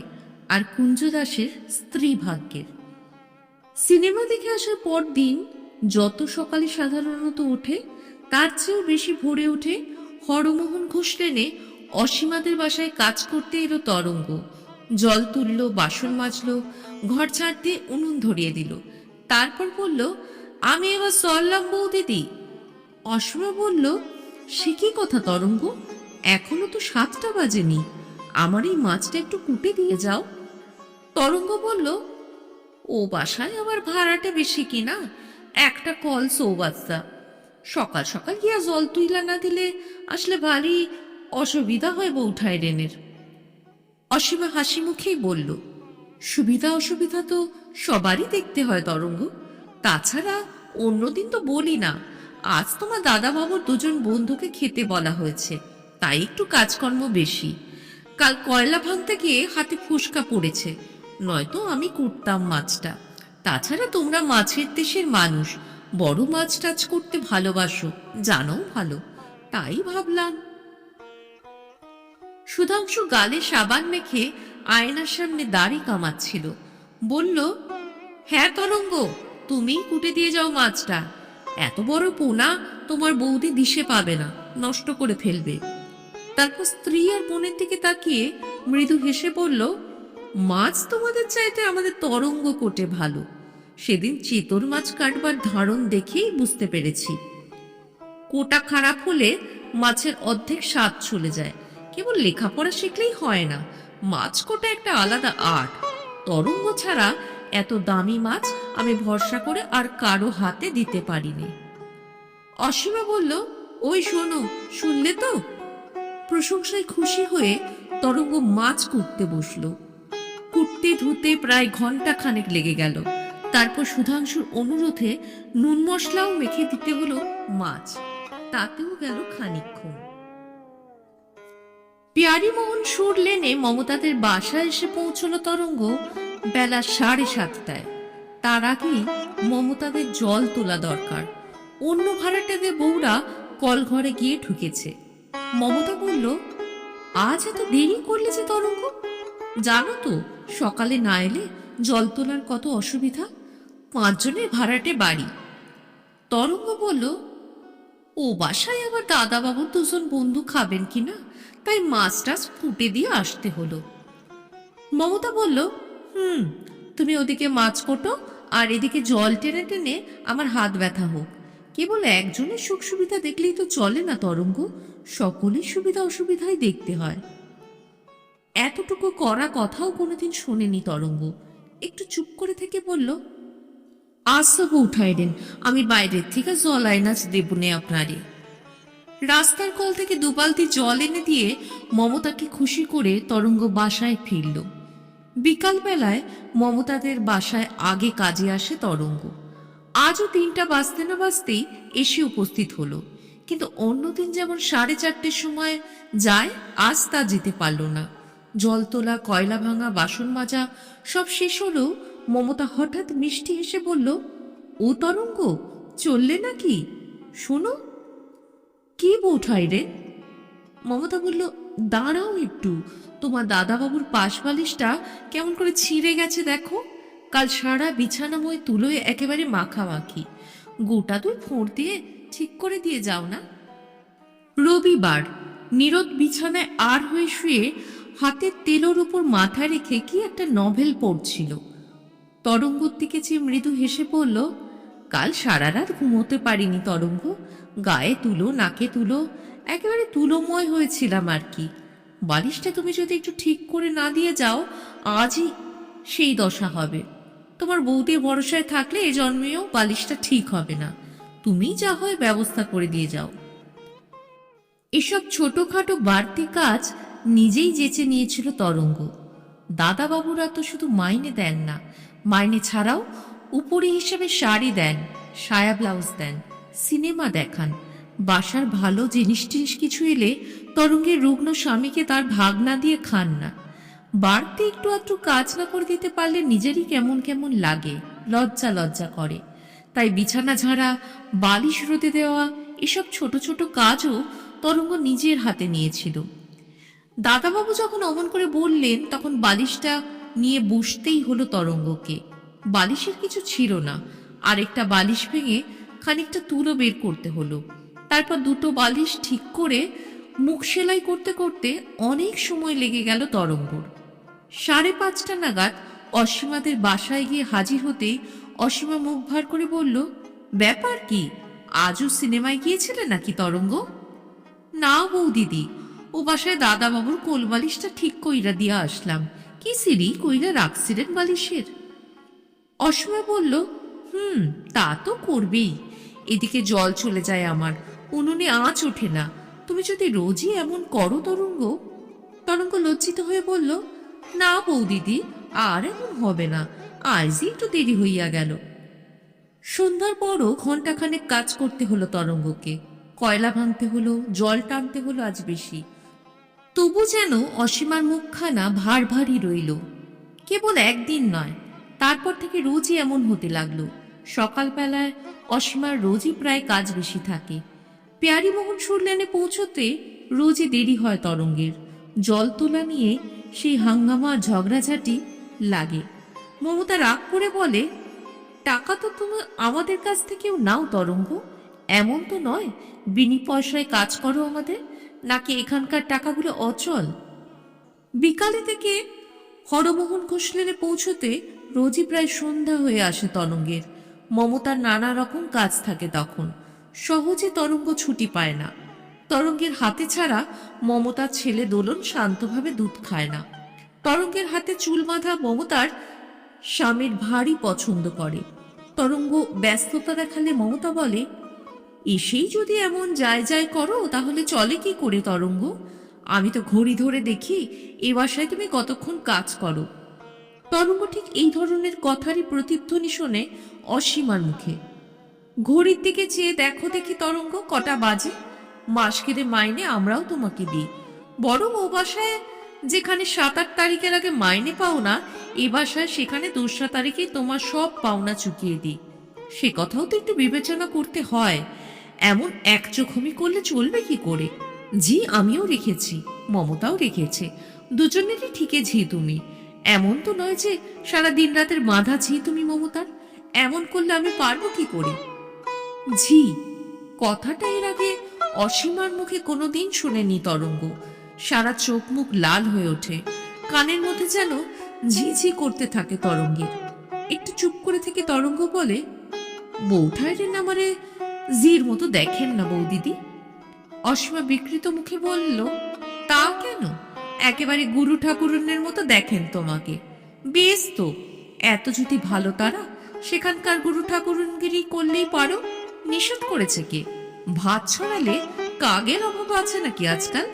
আর কুঞ্জ দাসের স্ত্রী ভাগ্যের। সিনেমা দেখে আসার পর দিন যত সকালে সাধারণত ওঠে, তার চেয়েও বেশি ভোরে উঠে হরমোহন ঘোষ লেনে অসীমাদের বাসায় কাজ করতে এলো তরঙ্গ। জল তুললো, বাসন মাজলো, ঘর ঝাড় দিয়ে উনুন ধরিয়ে দিল। তারপর বলল, আমি এবার চললাম বৌদিদি। অসীমা বলল, সে কি কথা তরঙ্গ, এখনো তো 7টা বাজেনি, আমার এই মাছটা একটু কুটে দিয়ে যাও। তরঙ্গ বলল, ও বাসায় আবার ভাড়াটা বেশি কিনা, একটা কল চৌবাচ্চা, সকাল সকাল গিয়া জল তুইলা না দিলে আসলে ভারী অসুবিধা হয় বৌঠায় রেনের। অসীমা হাসি মুখেই বলল, সুবিধা অসুবিধা তো সবারই দেখতে হয় তরঙ্গ, তাছাড়া অন্যদিন তো বলি না। আজ তোমার দাদা বাবুর দুজন বন্ধুকে খেতে বলা হয়েছে, তাই একটু কাজকর্ম বেশি। কাল কয়লা ভাঙতে গিয়ে হাতে ফুসকা পড়েছে, নয়তো আমি কুটতাম মাছটা। তাছাড়া তোমরা মাছের দেশের মানুষ, বড় মাছ টাছ করতে ভালোবাসো, জানো ভালো, তাই ভাবলাম। সুধাংশু গালে সাবান মেখে আয়নার সামনে দাড়ি কামাচ্ছিল। বলল, হ্যাঁ তরঙ্গ, তুমিই কুটে দিয়ে যাও মাছটা। এত বড় পোনা তোমার বৌদি দিশে পাবে না, নষ্ট করে ফেলবে। তারপর স্ত্রী আর বোনের দিকে তাকিয়ে মৃদু হেসে বলল, মাছ তোমাদের চাইতে আমাদের তরঙ্গ কোটে ভালো। সেদিন চিতর মাছ কাটবার ধরন দেখেই বুঝতে পেরেছি। কোটা খারাপ হলে মাছের অর্ধেক স্বাদ চলে যায়। কেবল লেখাপড়া শিখলেই হয় না, মাছ কোটা একটা আলাদা আর্ট। তরঙ্গ ছাড়া এত দামি মাছ আমি ভরসা করে আর কারো হাতে দিতে পারিনি। অসীমা বলল, ওই শোনো, শুনলে তো? প্রশংসায় খুশি হয়ে তরঙ্গ মাছ কুটতে বসলো। কুটতে ধুতে প্রায় ঘন্টা খানেক লেগে গেল। তারপর সুধাংশুর অনুরোধে নুন মশলাও মেখে দিতে হলো মাছ, তাতেও গেল খানিকক্ষণ। পিয়ারীমোহন সুর লেনে মমতাদের বাসায় এসে পৌঁছলো তরঙ্গ বেলা 7:30টায়। তার আগেই মমতাদের জল তোলা দরকার। অন্য ভাড়াটেদের বউরা কলঘরে গিয়ে ঢুকেছে। মমতা বলল, আজ এত দেরি করলে যে তরঙ্গ? জানো তো সকালে না এলে জল তোলার কত অসুবিধা। 5 জনের ভাড়াটে বাড়ি। তরঙ্গ বলল, ও বাসায় আবার দাদা বাবুর 2 জন বন্ধু খাবেন কিনা, তাই মাছ টাছ কুটে দিয়ে আসতে হলো। মমতা বলল, তুমি ওদিকে মাছ কোটো আর এদিকে জল টেনে টেনে আমার হাত ব্যথা হোক। কেবল একজনের সুখ সুবিধা দেখলেই তো চলে না তরঙ্গ, সকলের সুবিধা অসুবিধাই দেখতে হয়। এতটুকু করা কথাও কোনোদিন শোনেনি তরঙ্গ। একটু চুপ করে থেকে বলল, আজ সব উঠাই দেন, আমি বাইরের থেকে জল আইনাচ দেবনে আপনারে। রাস্তার কল থেকে 2 বালতি জল এনে দিয়ে মমতাকে খুশি করে তরঙ্গ বাসায় ফিরল। বিকালবেলায় মমতাদের বাসায় আগে কাজে আসে তরঙ্গ। আজও 3টা বাজতে না বাজতেই এসে উপস্থিত হলো, কিন্তু অন্যদিন যেমন 4:30 সময় যায়, আজ তা যেতে পারল না। জল তোলা, কয়লা ভাঙা, বাসন মাজা সব শেষ হলেও মমতা হঠাৎ মিষ্টি হেসে বলল, ও তরঙ্গ, চললে নাকি? শোনো। কি বৌঠাই রে? মমতা বলল, দাঁড়াও একটু, তোমার দাদাবাবুর পাশ বালিশটা কেমন করে ছিঁড়ে গেছে দেখো। কাল সারা বিছানাময় তুলোয় একেবারে মাখামাখি। গোটা 2 ফোঁড় দিয়ে ঠিক করে দিয়ে যাও না। রবিবার। নীরদ বিছানায় আর হয়ে শুয়ে হাতের তেলোর উপর মাথা রেখে কি একটা নভেল পড়ছিল। তরঙ্গর দিকে চেয়ে মৃদু হেসে বলল, কাল সারা রাত ঘুমোতে পারিনি তরঙ্গ। গায়ে তুলো, নাকে তুলো, একেবারে তুলোময় হয়েছিলাম আর কি। বালিশটা তুমি যদি একটু ঠিক করে না দিয়ে যাও, আজই সেই দশা হবে। তোমার বৌদির ভরসায় থাকলে এ জন্মেও বালিশটা ঠিক হবে না। তুমি যা হয় ব্যবস্থা করে দিয়ে যাও। এসব ছোটখাটো বাড়তি কাজ নিজেই যেচে নিয়েছিল তরঙ্গ। দাদাবাবুরা তো শুধু মাইনে দেন না, মাইনে ছাড়াও উপরি হিসেবে শাড়ি দেন, সায়া ব্লাউজ দেন, সিনেমা দেখান। বাসার ভালো জিনিস টিনিস কিছু এলে তরঙ্গের রুগ্ন স্বামীকে তার ভাগ না দিয়ে খান না। বাড়তি একটু আধটু কাজ না করে দিতে পারলে নিজেরই কেমন কেমন লাগে, লজ্জা লজ্জা করে। তাই বিছানা ঝাড়া, বালিশ রোদে দেওয়া, এসব ছোট ছোট কাজও তরঙ্গ নিজের হাতে নিয়েছিল। দাদাবাবু যখন অমন করে বললেন, তখন বালিশটা নিয়ে বসতেই হলো তরঙ্গকে। বালিশের কিছু ছিল না, আরেকটা বালিশ ভেঙে খানিকটা তুলো বের করতে হলো। তারপর 2টো বালিশ ঠিক করে মুখ সেলাই করতে করতে অনেক সময় লেগে গেল তরঙ্গর। 5:30 নাগাদ অসীমাদের বাসায় গিয়ে হাজির হতেই অসীমা মুখ ভার করে বলল, ব্যাপার কি, আজও সিনেমায় গিয়েছিলে নাকি তরঙ্গ? না বৌদিদি, ও বাসায় দাদাবাবুর কোল বালিশটা ঠিক কইরা দিয়া আসলাম। কি সিঁড়ি কইরা রাখছিলেন বালিশের? অসময় বলল, তা তো করবেই। এদিকে জল চলে যায় আমার, উনুনে আঁচ ওঠে না। তুমি যদি রোজই এমন করো তরঙ্গ। তরঙ্গ লজ্জিত হয়ে বলল, না বৌদিদি, আর এমন হবে না, আজই একটু দেরি হইয়া গেল। সন্ধ্যার পরও ঘণ্টাখানেক কাজ করতে হলো তরঙ্গকে। কয়লা ভাঙতে হলো, জল টানতে হলো আজ বেশি। তবু যেন অসীমার মুখখানা ভার ভারী রইল। কেবল একদিন নয়, তারপর থেকে রোজই এমন হতে লাগলো। সকালবেলায় অসীমার রোজই প্রায় কাজ বেশি থাকে। পেয়ারীমোহন সুরলেনে পৌঁছতে রোজই দেরি হয় তরঙ্গের। জল তোলা নিয়ে সেই হাঙ্গামা ঝগড়াঝাটি লাগে। মমতা রাগ করে বলে, টাকা তো তুমি আমাদের কাছ থেকেও নাও তরঙ্গ। এমন তো নয় বিনি পয়সায় কাজ করো আমাদের, নাকি এখানকার টাকাগুলো অচল? বিকালে থেকে হরমোহন ঘোষলেনে পৌঁছতে রোজই প্রায় সন্ধ্যা হয়ে আসে তরঙ্গের। মমতার নানা রকম কাজ থাকে তখন, সহজে তরঙ্গ ছুটি পায় না। তরঙ্গের হাতে ছাড়া মমতার ছেলে দোলন শান্তভাবে দুধ খায় না। তরঙ্গের হাতে চুল বাঁধা মমতার স্বামীর ভারী পছন্দ করে। তরঙ্গ ব্যস্ততা দেখালে মমতা বলে, এসেই যদি এমন যায় যায় করো তাহলে চলে কি করে তরঙ্গ? আমি তো ঘড়ি ধরে দেখি এ বাসায় তুমি কতক্ষণ কাজ করো। তরঙ্গ ঠিক এই ধরনের কথারই প্রতিধ্বনি শোনে অসীমার মুখে। ঘড়ির দিকে চেয়ে দেখো দেখি তরঙ্গ, কটা বাজে। মাস কেটে মাইনে আমরাও তোমাকে দিই, বরং ও বাসায় যেখানে 7-8 তারিখের আগে মাইনে পাও না, এ বাসায় সেখানে 2রা তারিখেই তোমার সব পাওনা চুকিয়ে দিই। সে কথাও তো একটু বিবেচনা করতে হয়। এমন এক চোখমি করলে চলবে কি করে? ঝি আমিও রেখেছি, মমতাও রেখেছে, দুজনেরই ঠিকে ঝি তুমি। এমন তো নয় যে সারা দিন রাতের বাঁধা ঝি তুমি মমতার। এমন করলে আমি পারবো কি করে? ঝি কথাটা এর আগে অসীমার মুখে কোনোদিন শুনেনি তরঙ্গ। সারা চোখ মুখ লাল হয়ে ওঠে, কানের মধ্যে যেন ঝিঝি করতে থাকে তরঙ্গের। একটু চুপ করে থেকে তরঙ্গ বলে, বৌঠাইরের নামারে জির মতো দেখেন না বৌদিদি? অসীমা বিকৃত মুখে বলল, তা কেন, একেবারে গুরু ঠাকুরনের মতো দেখেন তোমাকে। বেশ তো, এত যদি ভালো তারা, সেখানকার গুরু ঠাকুরনগিরি করলেই পারো। নিষেধ করেছে কে? ভাত ছড়ালে কাগের অভাব আছে নাকি আজকাল?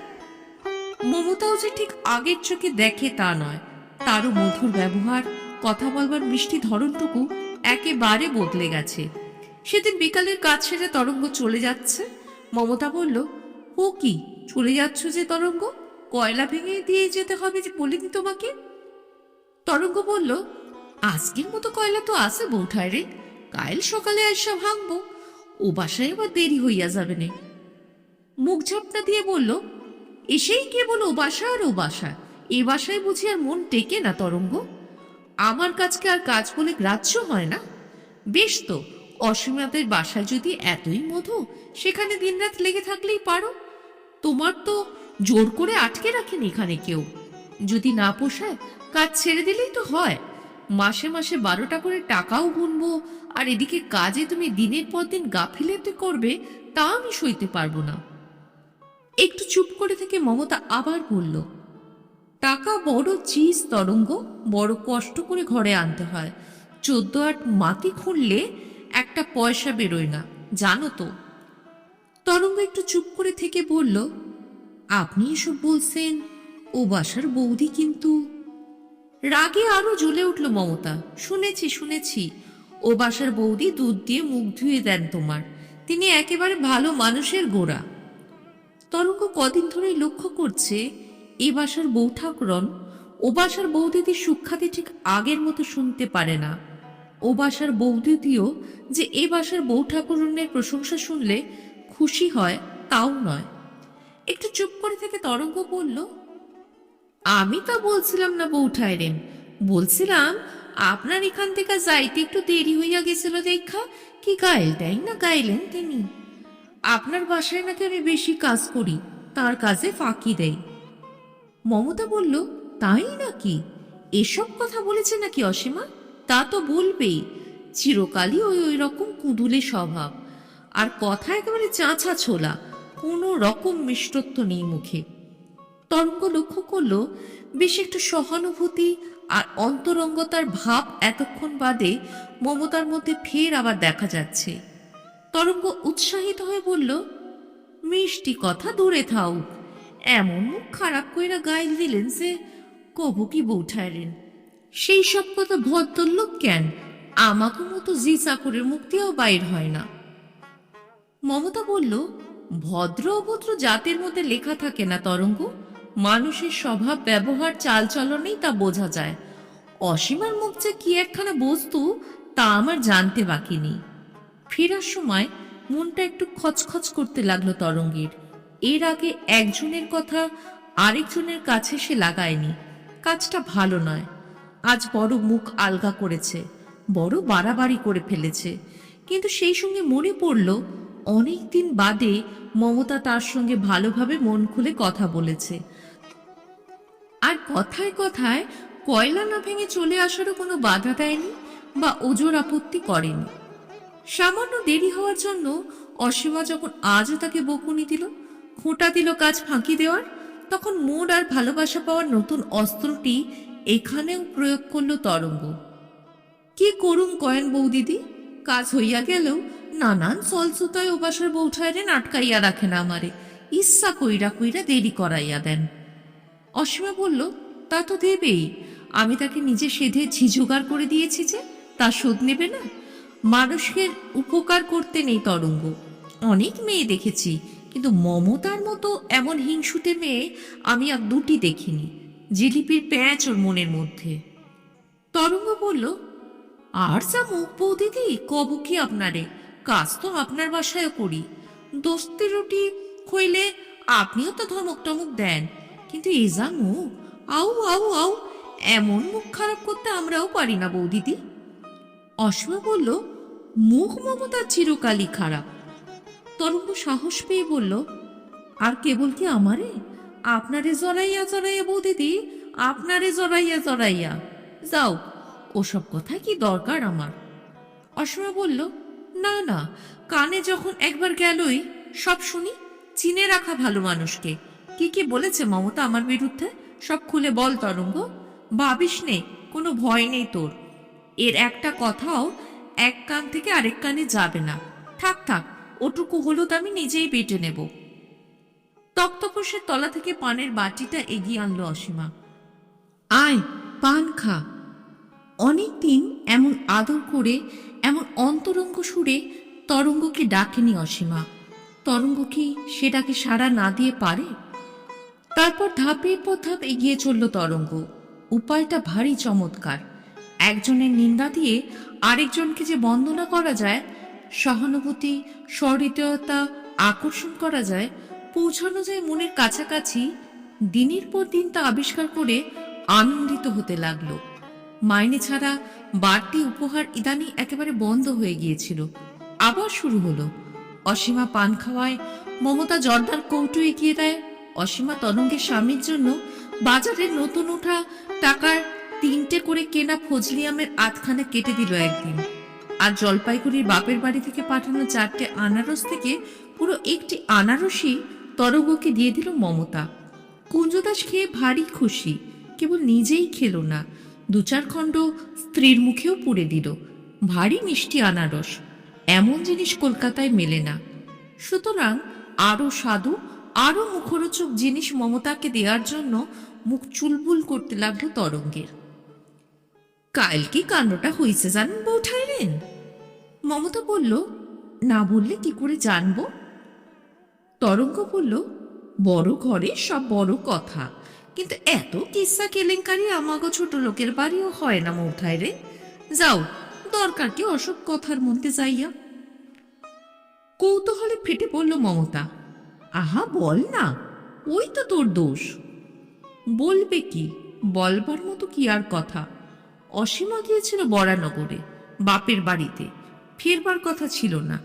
মমতাও যে ঠিক আগের চোখে দেখে তা নয়, তারও মধুর ব্যবহার, কথা বলবার মিষ্টি ধরনটুকু একেবারে বদলে গেছে। সেদিন বিকালের কাজ সেরে তরঙ্গ চলে যাচ্ছে। মমতা বলল, ও কি চলে যাচ্ছ যে তরঙ্গ? কয়লা ভেঙে দিয়ে যেতে হবে যে বলিনি তোমাকে? তরঙ্গ বলল, আজকের মতো কয়লা তো আছে বৌঠায় রে, কাল সকালে এসে ভাঙবো, ও বাসায় আবার দেরি হইয়া যাবে নে। মুখ ঝাপটা দিয়ে বলল, এসেই কেবল ও বাসা আর ও বাসা, এ বাসায় বুঝি আর মন টেকে না তরঙ্গ? আমার কাজকে আর কাজ বলে গ্রাহ্য হয় না? বেশ তো, অসীমাদের বাসায় যদি এতই মধু, সেখানে দিনরাত লেগে থাকলেই পারো। তোমার তো জোর করে আটকে রাখেন এখানে কেউ। যদি না পোষায় কাজ ছেড়ে দিলেই তো হয়। মাসে মাসে 12টা করে টাকাও গুনবো, আর এদিকে কাজে তুমি দিনের পর দিন গাফিলতি করবে, তা আমি সইতে পারবো না। একটু চুপ করে থেকে মমতা আবার বলল, টাকা বড় চিজ তরঙ্গ, বড় কষ্ট করে ঘরে আনতে হয়। 14 আট মাটি খুঁড়লে একটা পয়সা বেরোয় না, জানো তো। তরঙ্গ একটু চুপ করে থেকে বলল, আপনি এসব বলছেন, ও বাসার বৌদি কিন্তু। রাগে আরো জ্বলে উঠল মমতা, শুনেছি শুনেছি, ও বাসার বৌদি দুধ দিয়ে মুখ ধুয়ে দেন তোমার, তিনি একেবারে ভালো মানুষের গোড়া। তরঙ্গ কদিন ধরেই লক্ষ্য করছে, এ বাসার বউ ঠাকুরন ও বাসার বৌদিদির সুখ্যাতি ঠিক আগের মতো শুনতে পারে না। ও বাসার বৌদিদিও যে এ বাসার বউ ঠাকুরনের প্রশংসা শুনলে খুশি হয়, তাও নয়। একটু চুপ করে থেকে তরঙ্গ বলল, আমি তা বলছিলাম না বৌঠায় রেন, বলছিলাম আপনার এখান থেকে যাইতে একটু দেরি হইয়া গেছিল দেখা কি গাইলটাই না গাইলেন তিনি। আপনার বাসায় নাকি আমি বেশি কাজ করি, তার কাজে ফাঁকি দেই। মমতা বলল, তাই নাকি? এসব কথা বলেছে নাকি অসীমা? তা তো বলবেই, চিরকালই ওই ওই রকম কুঁদুলে স্বভাব, আর কথা একেবারে চাঁচা ছোলা, কোনো রকম মিষ্টত্ব নেই মুখে। তরঙ্গ লক্ষ্য করলো, বেশ একটু সহানুভূতি আর অন্তরঙ্গতার ভাব এতক্ষণ বাদে মমতার মধ্যে ফের আবার দেখা যাচ্ছে। তরঙ্গ উৎসাহিত হয়ে বলল, মিষ্টি কথা দূরে থাও, এমন মুখ খারাপ কইরা গাইল দিলেন যে কব কি বৌঠাইলেন। সেই সব কথা ভদ্রলোক কেন, আমাকে মতো জি চাকরের মুখ দিয়েও বাইর হয় না। মমতা বলল, ভদ্র অভদ্র জাতের মধ্যে লেখা থাকে না তরঙ্গ, মানুষের স্বভাব ব্যবহার চালচলনেই তা বোঝা যায়। অসীমার মুখ যে কি একখানা বস্তু, তা আমার জানতে বাকি নেই। ফেরার সময় মনটা একটু খচখচ করতে লাগলো তরঙ্গের। এর আগে একজনের কথা আরেকজনের কাছে সে লাগায়নি, কাজটা ভালো নয়। আজ বড় মুখ আলগা করেছে, বড় বাড়াবাড়ি করে ফেলেছে। কিন্তু সেই সঙ্গে মনে পড়ল, অনেক দিন বাদে মমতা তার সঙ্গে ভালোভাবে মন খুলে কথা বলেছে, আর কথায় কথায় কয়লা না ভেঙে চলে আসারও কোনো বাধা দেয়নি বা ওজোর আপত্তি করেনি। সামান্য দেরি হওয়ার জন্য অসীমা যখন আজও তাকে বকুনি দিল, খোঁটা দিল কাজ ফাঁকি দেওয়ার, তখন মোড আর ভালোবাসা পাওয়ার নতুন অস্ত্রটি এখানেও প্রয়োগ করলো তরঙ্গ। কি করুম কয়েন বৌদিদি, কাজ হইয়া গেলেও নানান চলচুতায় ও বাসার বৌঠায়রে আটকাইয়া রাখেন আমারে, ইচ্ছা কইরা কইরা দেরি করাইয়া দেন। অসীমা বলল, তা তো দেবেই, আমি তাকে নিজে সেধে ঝিঝোগাড় করে দিয়েছি যে, তা শোধ নেবে না? মানুষকে উপকার করতে নেই তরঙ্গ, অনেক মেয়ে দেখেছি, কিন্তু মমতার মতো এমন হিংসুটে মেয়ে আমি আর দুটি দেখিনি। জিলিপির প্যাঁচ ওর মনের মধ্যে। তরঙ্গ বলল, আর যা মুখ বৌদিদি, কব কি আপনারে, কাজ তো আপনার বাসায়ও করি, দোস্তি রুটি খইলে আপনিও তো ধমক টমক দেন, কিন্তু এ যা মুখ, আউ আউ আউ, এমন মুখ খারাপ করতে আমরাও পারি না বৌদিদি। অসীমা বলল, মুখ মমতার চিরকালই খারাপ। তরঙ্গ সাহস পেয়ে বলল, আর কেবল কি আমারে, আপনারে জড়াইয়া জড়াইয়া বৌদিদি, আপনারে জড়াইয়া জড়াইয়া, যাও, ওসব কথা কি দরকার আমার। অসীমা বলল, না না, কানে যখন একবার গেলই সব শুনি, চিনে রাখা ভালো মানুষকে। কি কি বলেছে মমতা আমার বিরুদ্ধে, সব খুলে বল তরঙ্গ, ভাবিস নে, কোনো ভয় নেই তোর। এর একটা কথাও এক কান থেকে আরেক কানে যাবে না। থাক থাক, ওটুকু হলুদ আমি নিজেই বেটে নেব। তক্তপোষের তলা থেকে পানের বাটিটা এগিয়ে আনলো অসীমা। আয়, পান খা। অনেকদিন এমন আদর করে, এমন অন্তরঙ্গ সুরে তরঙ্গকে ডাকেনি অসীমা। তরঙ্গ কি সে ডাকে সাড়া না দিয়ে পারে? তারপর ধাপের পর ধাপ এগিয়ে চলল তরঙ্গ। উপায়টা ভারী চমৎকার। একজনের নিন্দা দিয়ে আরেকজনকে যে বন্দনা করা যায়, সহানুভূতি, সহৃদয়তা, আকর্ষণ করা যায়, পৌঁছানো যায় মনের কাছাকাছি, দিনের পর দিন তা আবিষ্কার করে আনন্দিত হতে লাগলো। মাইনে ছাড়া বাড়তি উপহার ইদানি একেবারে বন্ধ হয়ে গিয়েছিল, আবার শুরু হলো। অসীমা পান খাওয়ায়, মমতা জর্দার কৌটো এগিয়ে দেয়। অসীমা তরঙ্গের স্বামীর জন্য বাজারে নতুন ওঠা টাকার 3টে করে কেনা ফজলি আমের আধখানা কেটে দিল একদিন। আর জলপাইগুড়ির বাপের বাড়ি থেকে পাঠানো 4টে আনারস থেকে পুরো একটি আনারসই তরঙ্গকে দিয়ে দিল মমতা। কুঞ্জদাস খেয়ে ভারী খুশি, কেবল নিজেই খেলো না, 2-4 খণ্ড স্ত্রীর মুখেও পুড়ে দিল। ভারী মিষ্টি আনারস, এমন জিনিস কলকাতায় মেলে না। সুতরাং আরো স্বাদু, আরো মুখরোচক জিনিস মমতাকে দেওয়ার জন্য মুখ চুলবুল করতে লাগলো তরঙ্গের। কাল কি কাণ্ডটা হয়েছে জানেন বৌঠাইলেন? মমতা বলল, না বললে কি করে জানবো? তরঙ্গ বলল, বড় ঘরে সব বড় কথা, কিন্তু এত কিস্সা কেলেঙ্কারি আমাগো ছোট লোকের বাড়িও হয় না মৌঠাইরে। যাও, দরকার কি অসব কথার মধ্যে যাইয়া। কৌতূহলে ফেটে পড়ল মমতা। আহা বল না, ওই তো তোর দোষ। বলবে কি, বলবার মতো কি আর কথা? অসীমা গিয়েছিল বরানগরে, বাপের বাড়িতে, ফিরবার কথা ছিল না,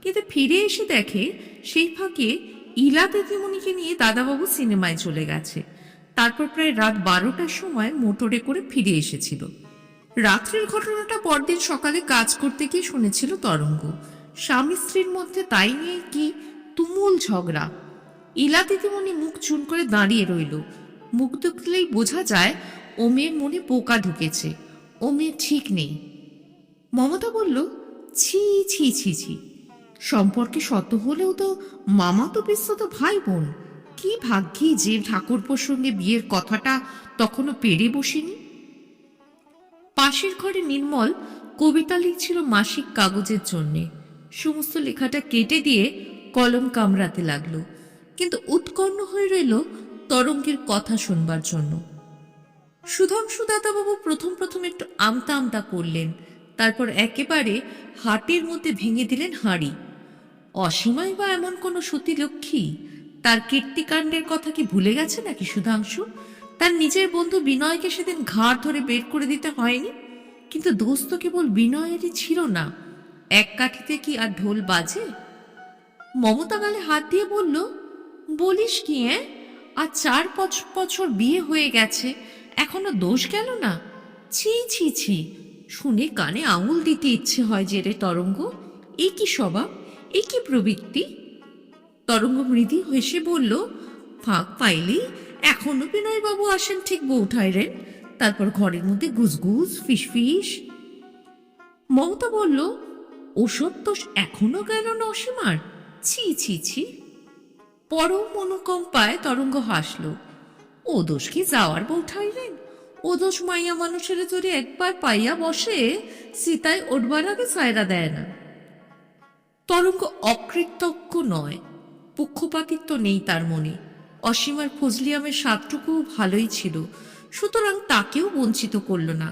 কিন্তু ফিরে এসে দেখে সেই ফাঁকে ইলা দিদিমণিকে নিয়ে দাদাবাবু সিনেমায় চলে গেছে। তারপর প্রায় রাত 12টার সময় মোটরে করে ফিরে এসেছিল। রাত্রের ঘটনাটা পরদিন সকালে কাজ করতে গিয়ে শুনেছিল তরঙ্গ। স্বামী স্ত্রীর মধ্যে তাই নিয়ে কি তুমুল ঝগড়া। ইলা দিদিমণি মুখ চুন করে দাঁড়িয়ে রইল। মুখ দেখলেই বোঝা যায় ও মেয়ের মনে পোকা ঢুকেছে, ও মেয়ে ঠিক নেই। মমতা বলল, ছি ছি ছি ছি, সম্পর্কে শত হলেও তো মামা তো বিস্তত ভাই বোন। কি ভাগ্যি যে ঠাকুরপোর সঙ্গে বিয়ের কথাটা তখনও পেরে বসিনি। পাশের ঘরে নির্মল কবিতা লিখছিল মাসিক কাগজের জন্যে। সমস্ত লেখাটা কেটে দিয়ে কলম কামড়াতে লাগলো, কিন্তু উৎকণ্ঠ হয়ে রইল তরঙ্গের কথা শুনবার জন্য। সুধাংশু দাদাবাবু প্রথম প্রথম একটু আমতা আমতা করলেন, তারপর একেবারে হাটের মধ্যে ভেঙে দিলেন হাঁড়ি। অসীমাই বা এমন কোনো সতীলক্ষ্মী, তার কীর্তিকাণ্ডের কথা কি ভুলে গেছে নাকি সুধাংশু? তার নিজের বন্ধু বিনয়কে সেদিন ঘাড় ধরে বের করে দিতে হয়নি, কিন্তু দোষ তো কেবল বিনয়েরই ছিল না। এক কাঠিতে কি আর ঢোল বাজে? মমতা গালে হাত দিয়ে বলল, বলিস কি আর 4 বছর বিয়ে হয়ে গেছে, এখনো দোষ গেল না? ছি ছি ছি, শুনে কানে আঙুল দিতে ইচ্ছে হয় যে রে তরঙ্গ। এ কি স্বভাব, এ কি প্রবৃত্তি? তরঙ্গ মৃদু হেসে বলল, ফাঁক পাইলেই এখনো বিনয়বাবু আসেন ঠিক বৌঠাইরেন, তারপর ঘরের মধ্যে গুজগুজ ফিসফিস। মমতা বলল, ওসব দোষ এখনো গেল না অসীমার? ছি ছি ছি। পরম মনোকম্পায় তরঙ্গ হাসল। ও দোষ কি যাওয়ার বৌঠাইলেন? ও দোষ মাইয়া মানুষের যদি একবার পাইয়া বসে, সীতায় ওঠবার আগে সায়রা দেয় না। তরঙ্গ অকৃতজ্ঞ নয়, পক্ষপাতিত্ব নেই তার মনে। অসীমার ফজলিয়ামের স্বাদটুকু ভালোই ছিল, সুতরাং তাকেও বঞ্চিত করল না।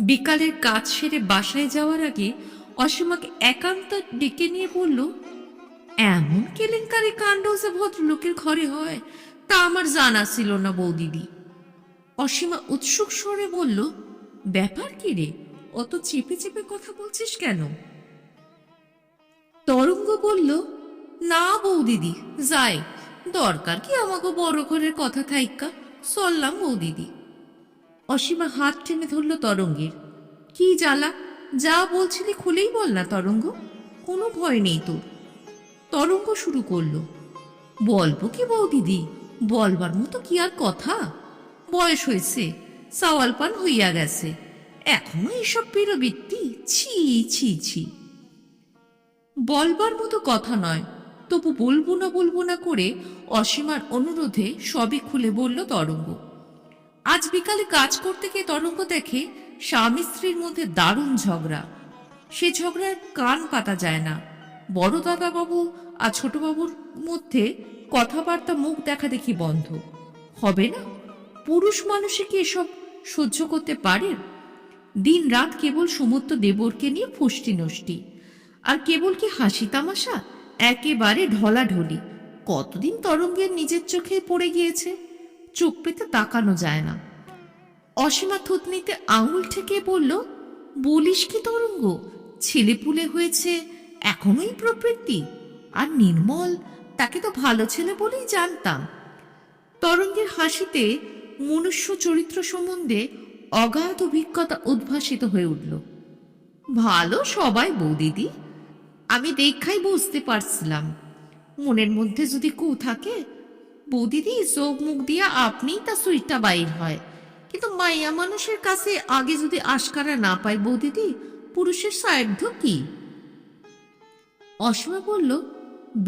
বিকালের কাজ সেরে বাসায় যাওয়ার আগে অসীমাকে একান্ত ডেকে নিয়ে বলল, এমন কেলেঙ্কারি কাণ্ড যে ভদ্রলোকের ঘরে হয় তা আমার জানা ছিল না বৌদিদি। অসীমা উৎসুক স্বরে বলল, ব্যাপার কি রে, অত চেপে চেপে কথা বলছিস কেন? তরঙ্গ বলল, না বৌদিদি, যাই, দরকার কি আমাকে বড় ঘরের কথা থাইকা, চললাম বৌদিদি। অসীমা হাত টেনে ধরল তরঙ্গের। কি জ্বালা, যা বলছিলি খুলেই বল না তরঙ্গ, কোনো ভয় নেই তোর। তরঙ্গ শুরু করল, বলবো কি বৌদিদি, বলবার মতো কি আর কথা? বয়স হয়েছে, সাওয়াল পান হইয়া গেছে, এখনো এসব প্রবৃত্তি, ছি ছি ছি। বলবার মতো কথা নয়, তবু বলবো না করে অসীমার অনুরোধে সবই খুলে বলল তরঙ্গ। আজ বিকালে কাজ করতে গিয়ে তরঙ্গ দেখে স্বামী স্ত্রীর মধ্যে দারুণ ঝগড়া। সে ঝগড়ার কান পাতা যায় না। বড় দাদাবাবু আর ছোটবাবুর মধ্যে কথাবার্তা মুখ দেখা দেখি বন্ধ। হবে না? পুরুষ মানুষে কি এসব সহ্য করতে পারে? দিন রাত কেবল সমস্ত দেবরকে নিয়ে ফুষ্টি নষ্টি, আর কেবল কি হাসি তামাশা, একেবারে ঢলাঢলি। কতদিন তরঙ্গের নিজের চোখে পড়ে গিয়েছে, চোখ পেতে তাকানো যায় না। অসীমা থুতনিতে আঙুল ঠেকিয়ে বলল, বলিস কি তরঙ্গ, ছেলেপুলে হয়েছে এখনোই প্রবৃত্তি? আর নির্মল, তাকে তো ভালো ছেলে বলেই জানতাম। তরঙ্গের হাসিতে মনুষ্য চরিত্র সম্বন্ধে অগাধ অভিজ্ঞতা উদ্ভাসিত হয়ে উঠল। ভালো সবাই বৌদিদি, আমি দেখাই বুঝতে পারছিলাম। মনের মধ্যে যদি কু থাকে বৌদিদি, চোখ মুখ দিয়া আপনিই তা সুইটা বাইর হয়। কিন্তু মাইয়া মানুষের কাছে আগে যদি আশকারা না পায় বৌদিদি, পুরুষের সাধ্য কি? অসীমা বলল,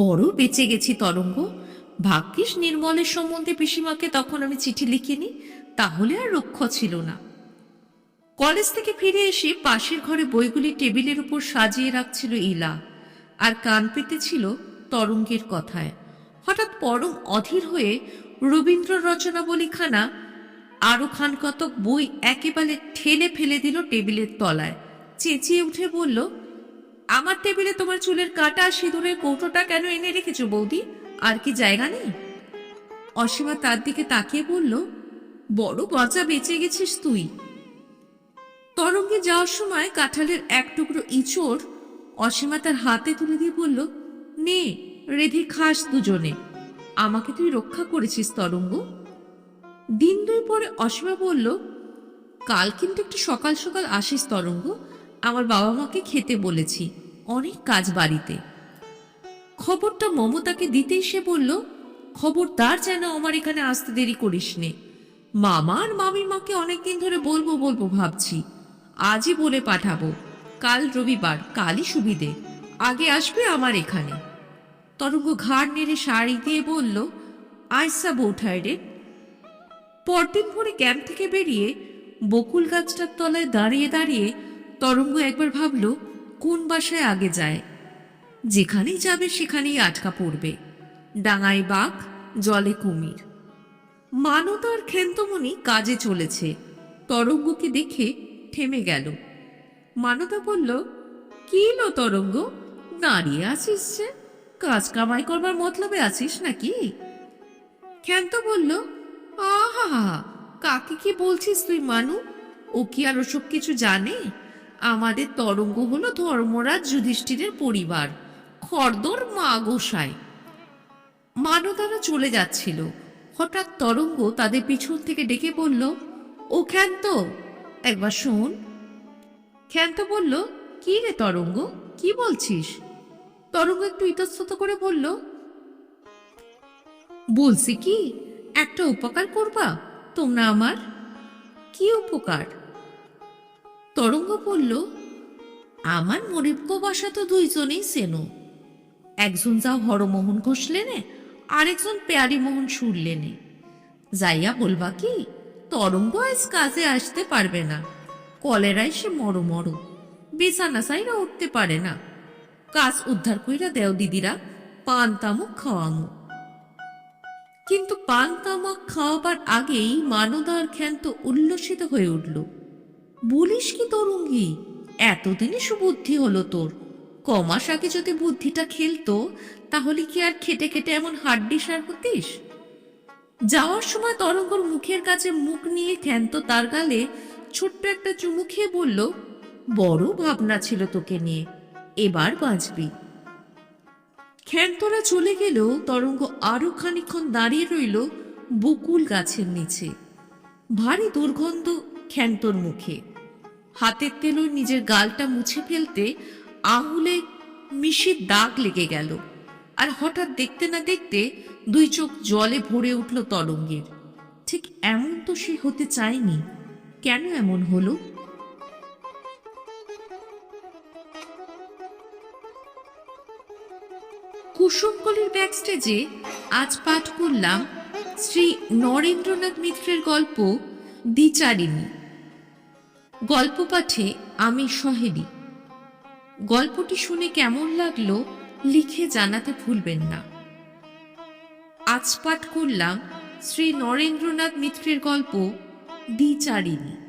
বড় বেঁচে গেছি তরঙ্গ। ভাগ্যিস নির্মলের সম্বন্ধে পিসিমাকে তখন আমি চিঠি লিখিনি, তাহলে আর রক্ষ ছিল না। কলেজ থেকে ফিরে এসে পাশের ঘরে বইগুলি টেবিলের উপর সাজিয়ে রাখছিল ইলা, আর কান পেতেছিল তরঙ্গের কথায়। হঠাৎ পরম অধীর হয়ে রবীন্দ্র রচনাবলীখানা আরো খানকতক বই একেবারে ঠেলে ফেলে দিল টেবিলের তলায়। চেঁচিয়ে উঠে বলল, আমার টেবিলে তোমার চুলের কাটা সিঁদুরের কৌটোটা কেন এনে রেখেছো বৌদি? আর কি জায়গা নেই? অসীমা তার দিকে তাকিয়ে বলল, বড় বাঁচা বেঁচে গেছিস তুই। তরঙ্গে যাওয়ার সময় কাঁঠালের এক টুকরো ইঁচড় অসীমা তার হাতে তুলে দিয়ে বলল, নে রেধে খাস দুজনে। আমাকে তুই রক্ষা করেছিস তরঙ্গ। দিন দুই পরে অসীমা বলল, কাল কিন্তু একটু সকাল সকাল আসিস তরঙ্গ, আমার বাবা মাকে খেতে বলেছি, অনেক কাজ বাড়িতে। খবরটা মমতাকে দিতেই সে বলল, খবরদার যেন আমার এখানে আসতে দেরি করিস নে। মামা আর মামিমাকে অনেকদিন ধরে বলবো বলবো ভাবছি, আজই বলে পাঠাবো। কাল রবিবার, কালই সুবিধে, আগে আসবে আমার এখানে। তরঙ্গ ঘাড় নেড়ে শাড়ি দিয়ে বলল, আয়সা বৌঠায় রে। পরদিন ভোরে ক্যাম্প থেকে বেরিয়ে বকুল গাছটার তলায় দাঁড়িয়ে দাঁড়িয়ে তরঙ্গ একবার ভাবল, কোন বাসায় আগে যায়। যেখানেই যাবে সেখানেই আটকা পড়বে। ডাঙায় বাঘ, জলে কুমির। মানতা আর ক্ষেন্তমণি কাজে চলেছে। তরঙ্গকে দেখে থেমে গেল। মানতা বলল, কি লো তরঙ্গ, দাঁড়িয়ে আছিস যে? কাজ কামাই করবার মতলবে আছিস নাকি? ক্ষেন্ত বলল, আহা, কাকে কি বলছিস তুই মানু? ও কি আর ওসব কিছু জানে? আমাদের তরঙ্গ হলো ধর্মরাজ যুধিষ্ঠিরের পরিবার, খর্দর মা গোসাই। মানতারা চলে যাচ্ছিল। হঠাৎ তরঙ্গ তাদের পিছন থেকে ডেকে বলল, ও ক্ষান্ত, একবার শোন। ক্ষান্ত বলল, কি রে তরঙ্গ, কি বলছিস? তরঙ্গ একটু ইতস্তত করে বলল, বলছি কি, একটা উপকার করবা তোমরা আমার। কি উপকার? তরঙ্গ বলল, আমার মরিব্য বাসা তো দুইজনেই চেনো। একজন যাও হরমোহন ঘোষ লেনে, আরেকজন পেয়ারি মোহন সুর লেনে। যাইয়া বলবা কি, তরঙ্গ আজ কাজে আসতে পারবে না, কলেরায় সে মরো মরো, বিছানা সাইরা উঠতে পারে না। কাজ উদ্ধার কইরা দেও দিদিরা, পান তামুক খাওয়ামু। কিন্তু পান তামাক খাওয়াবার আগেই মানদার ক্ষান্ত উল্লসিত হয়ে উঠল। বলিস কি তরঙ্গী, এতদিনে সুবুদ্ধি হলো তোর? কমাস আগে যদি বুদ্ধিটা খেলতো, তাহলে কি আর খেটে খেটে এমন হাড্ডিসার হতিস? যাওয়ার সময় তরঙ্গর মুখের কাছে মুখ নিয়ে ক্ষান্ত তার গালে ছোট্ট একটা চুমু খেয়ে বলল, বড় ভাবনা ছিল তোকে নিয়ে, এবার বাঁচবি। ক্ষান্তরা চলে গেলেও তরঙ্গ আরো খানিকক্ষণ দাঁড়িয়ে রইল বকুল গাছের নিচে। ভারী দুর্গন্ধ ক্ষান্তর মুখে। হাতের তেলো নিজের গালটা মুছে ফেলতে আঙুলে মিশির দাগ লেগে গেল। আর হঠাৎ দেখতে না দেখতে দুই চোখ জলে ভরে উঠল তরঙ্গের। ঠিক এমন তো সে হতে চায়নি, কেন এমন হলো? কুসুমকলির ব্যাকস্টেজে আজ পাঠ করলাম শ্রী নরেন্দ্রনাথ মিত্রের গল্প দ্বিচারিণী। গল্প পাঠে আমি সহেলি। গল্পটি শুনে কেমন লাগলো লিখে জানাতে ভুলবেন না। আজ পাঠ করলাম শ্রী নরেন্দ্রনাথ মিত্রের গল্প দ্বিচারিণী।